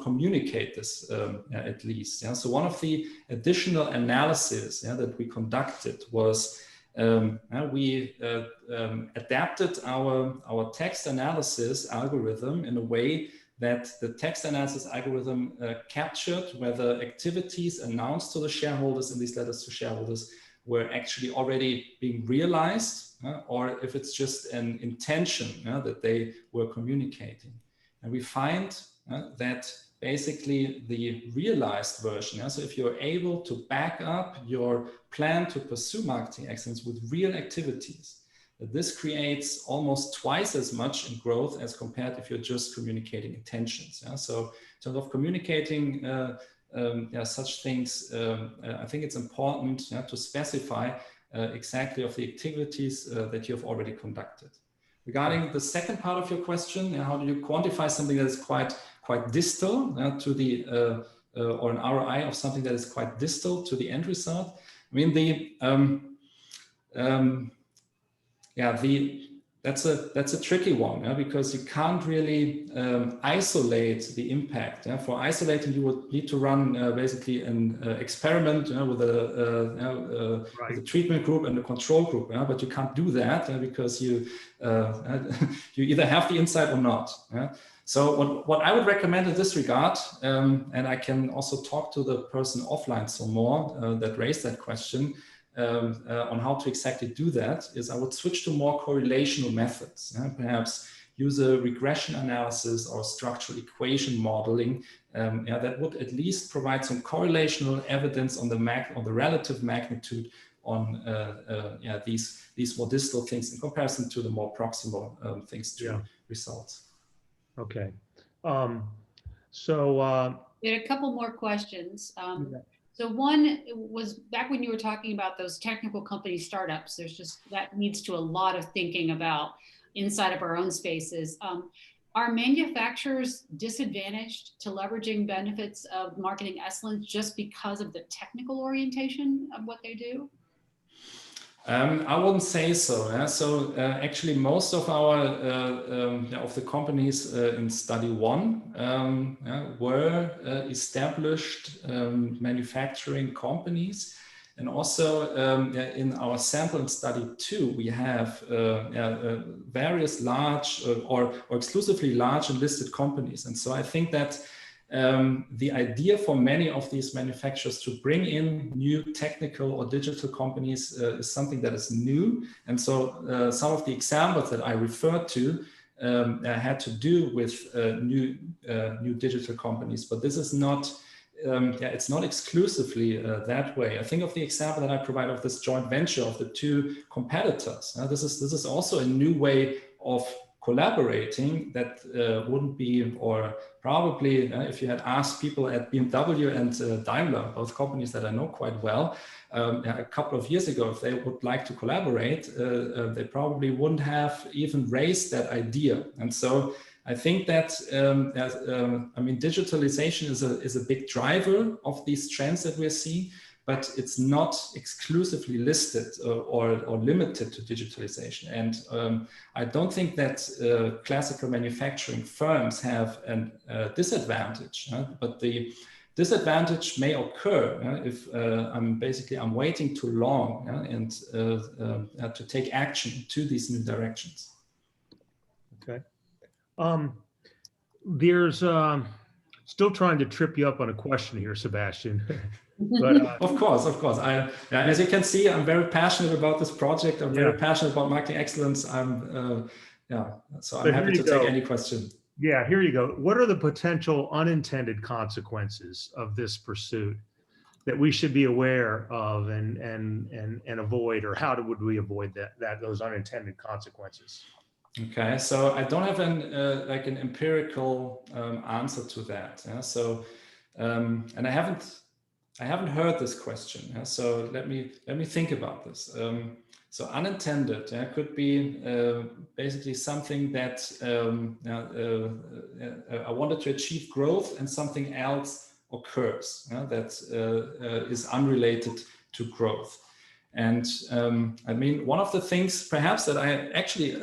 communicate this at least. Yeah? So one of the additional analysis that we conducted was we adapted our text analysis algorithm in a way that the text analysis algorithm captured whether activities announced to the shareholders in these letters to shareholders were actually already being realized, or if it's just an intention that they were communicating. And we find that basically the realized version, so if you're able to back up your plan to pursue marketing excellence with real activities, this creates almost twice as much in growth as compared if you're just communicating intentions. So in terms of communicating such things, I think it's important to specify exactly of the activities that you have already conducted. Regarding the second part of your question, how do you quantify something that is quite distal to the or an ROI of something that is quite distal to the end result? I mean, that's a tricky one, because you can't really isolate the impact. For isolating, you would need to run basically an experiment with a treatment group and a control group, but you can't do that because you either have the insight or not. So what I would recommend in this regard, and I can also talk to the person offline some more that raised that question, on how to exactly do that, is I would switch to more correlational methods. Perhaps use a regression analysis or structural equation modeling that would at least provide some correlational evidence on the relative magnitude on these more distal things in comparison to the more proximal things to results. Okay. We had a couple more questions. So one was back when you were talking about those technical company startups, that needs to a lot of thinking about inside of our own spaces. Are manufacturers disadvantaged to leveraging benefits of marketing excellence just because of the technical orientation of what they do? I wouldn't say so. Yeah? So actually, most of our of the companies in study one were established manufacturing companies, and also in our sample in study two, we have various large or exclusively large and listed companies. And so I think that the idea for many of these manufacturers to bring in new technical or digital companies is something that is new. And so some of the examples that I referred to had to do with new digital companies, but this is not, it's not exclusively that way. I think of the example that I provide of this joint venture of the two competitors. This is also a new way of collaborating that wouldn't be, or probably if you had asked people at BMW and Daimler, both companies that I know quite well, a couple of years ago, if they would like to collaborate, they probably wouldn't have even raised that idea. And so I think that, I mean, digitalization is a big driver of these trends that we're seeing, but it's not exclusively listed or limited to digitalization. And I don't think that classical manufacturing firms have a disadvantage, but the disadvantage may occur if I'm waiting too long and to take action to these new directions. Okay. There's still trying to trip you up on a question here, Sebastian. But, of course. As you can see, I'm very passionate about this project. I'm very passionate about marketing excellence. So I'm happy to take any question. Yeah, here you go. What are the potential unintended consequences of this pursuit that we should be aware of and avoid, or how would we avoid those unintended consequences? Okay, so I don't have an empirical answer to that. So and I haven't heard this question. So let me think about this. So unintended could be basically something that I wanted to achieve growth and something else occurs that is unrelated to growth. And I mean, one of the things perhaps that I actually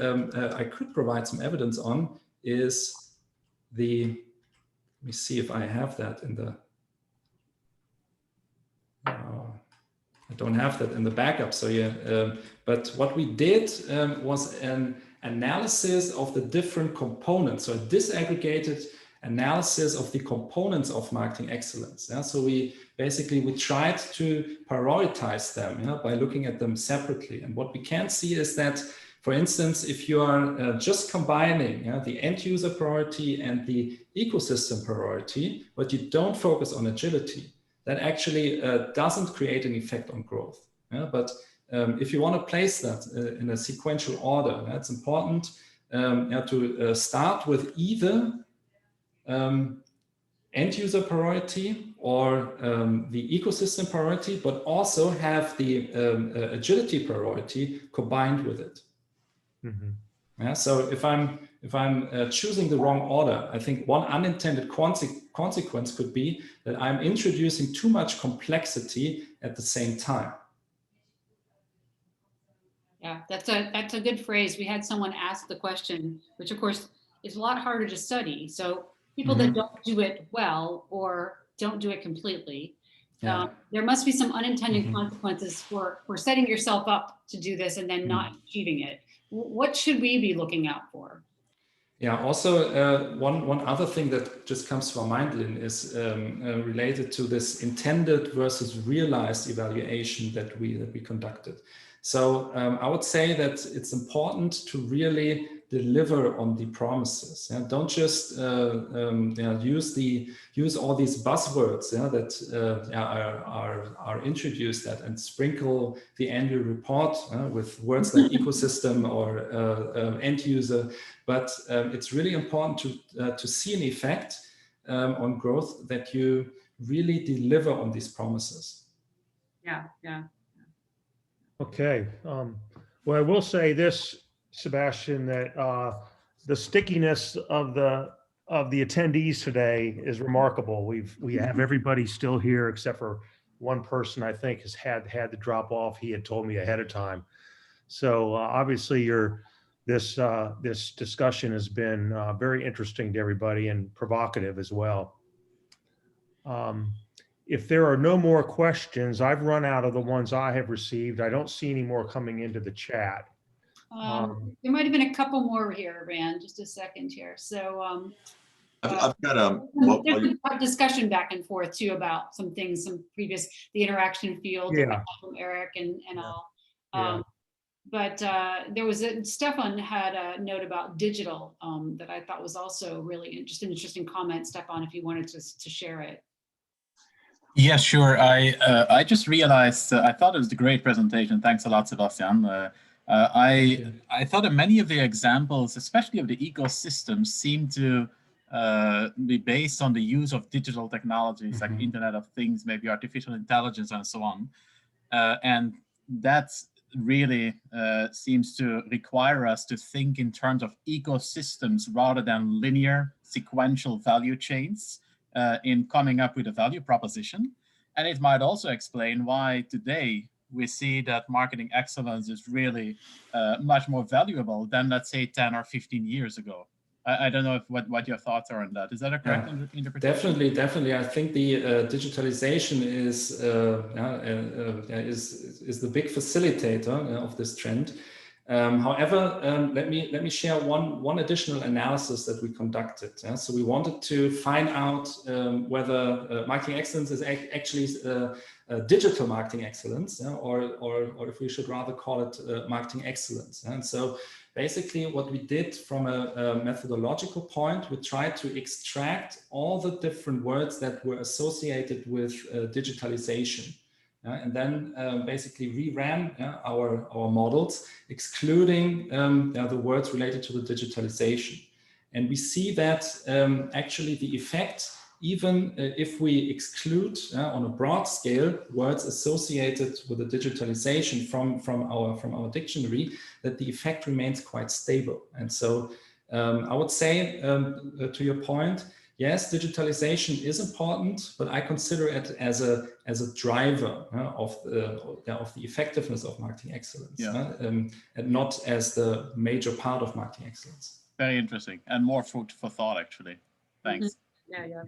I could provide some evidence on is let me see if I have that in the, I don't have that in the backup. So yeah, but what we did was an analysis of the different components. So a disaggregated analysis of the components of marketing excellence. So we tried to prioritize them by looking at them separately. And what we can see is that, for instance, if you are just combining the end user priority and the ecosystem priority, but you don't focus on agility, that actually doesn't create an effect on growth. But if you want to place that in a sequential order, it's important to start with either end user priority or the ecosystem priority, but also have the agility priority combined with it. Mm-hmm. So if I'm choosing the wrong order, I think one unintended consequence could be that I'm introducing too much complexity at the same time. Yeah, that's a good phrase. We had someone ask the question, which of course is a lot harder to study. So people that don't do it well or don't do it completely, there must be some unintended consequences for setting yourself up to do this and then not achieving it. What should we be looking out for? Yeah, also one other thing that just comes to our mind, Lynn, is related to this intended versus realized evaluation that we conducted. So I would say that it's important to really deliver on the promises. Don't just use all these buzzwords that are introduced and sprinkle the annual report with words like ecosystem or end user. But it's really important to see an effect on growth, that you really deliver on these promises. Yeah. Okay. Well, I will say this, Sebastian, that the stickiness of the attendees today is remarkable. We have everybody still here except for one person I think has had to drop off. He had told me ahead of time. So obviously this discussion has been very interesting to everybody and provocative as well. If there are no more questions, I've run out of the ones I have received. I don't see any more coming into the chat. There might have been a couple more here, Rand, just a second here. So I've got there's a discussion back and forth too about some things, some previous, the interaction field from Eric and all. But there was Stefan had a note about digital that I thought was also really just an interesting comment. Stefan, if you wanted to share it. Yeah, sure. I just realized I thought it was a great presentation. Thanks a lot, Sebastian. I thought that many of the examples, especially of the ecosystems, seem to be based on the use of digital technologies like Internet of Things, maybe artificial intelligence, and so on. And that really seems to require us to think in terms of ecosystems rather than linear sequential value chains in coming up with a value proposition. And it might also explain why today we see that marketing excellence is really much more valuable than, let's say, 10 or 15 years ago. I don't know what your thoughts are on that. Is that a correct interpretation? Definitely. I think the digitalization is the big facilitator of this trend. However, let me share one additional analysis that we conducted. So we wanted to find out whether marketing excellence is actually digital marketing excellence, or if we should rather call it marketing excellence. And so basically what we did from a methodological point, we tried to extract all the different words that were associated with digitalization. And then basically reran our models, excluding the words related to the digitalization. And we see that actually the effect, even if we exclude on a broad scale words associated with the digitalization from our dictionary, that the effect remains quite stable. And so I would say to your point, yes, digitalization is important, but I consider it as a driver of the effectiveness of marketing excellence, and not as the major part of marketing excellence. Very interesting, and more food for thought, actually. Thanks. Yeah.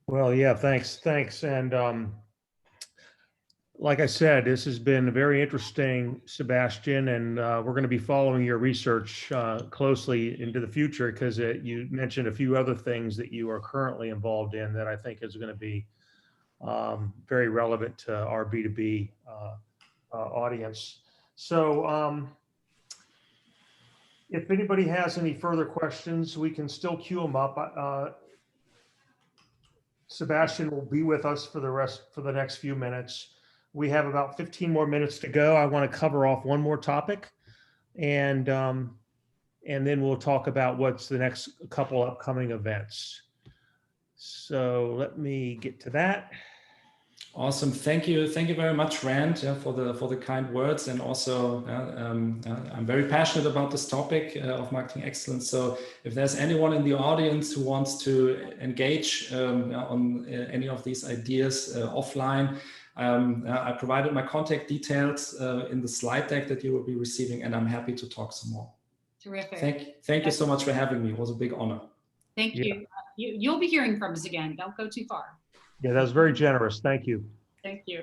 Well, yeah, thanks. And like I said, this has been very interesting, Sebastian, and we're going to be following your research closely into the future, because you mentioned a few other things that you are currently involved in that I think is going to be very relevant to our B2B audience. So if anybody has any further questions, we can still queue them up. Sebastian will be with us for the next few minutes. We have about 15 more minutes to go. I want to cover off one more topic, and then we'll talk about what's the next couple upcoming events. So let me get to that. Awesome. Thank you very much, Rand, for the kind words. And also, I'm very passionate about this topic of marketing excellence. So if there's anyone in the audience who wants to engage on any of these ideas offline, I provided my contact details in the slide deck that you will be receiving, and I'm happy to talk some more. Terrific. Thank you so much for having me. It was a big honor. Thank you. You'll be hearing from us again. Don't go too far. Yeah, that was very generous. Thank you. Thank you.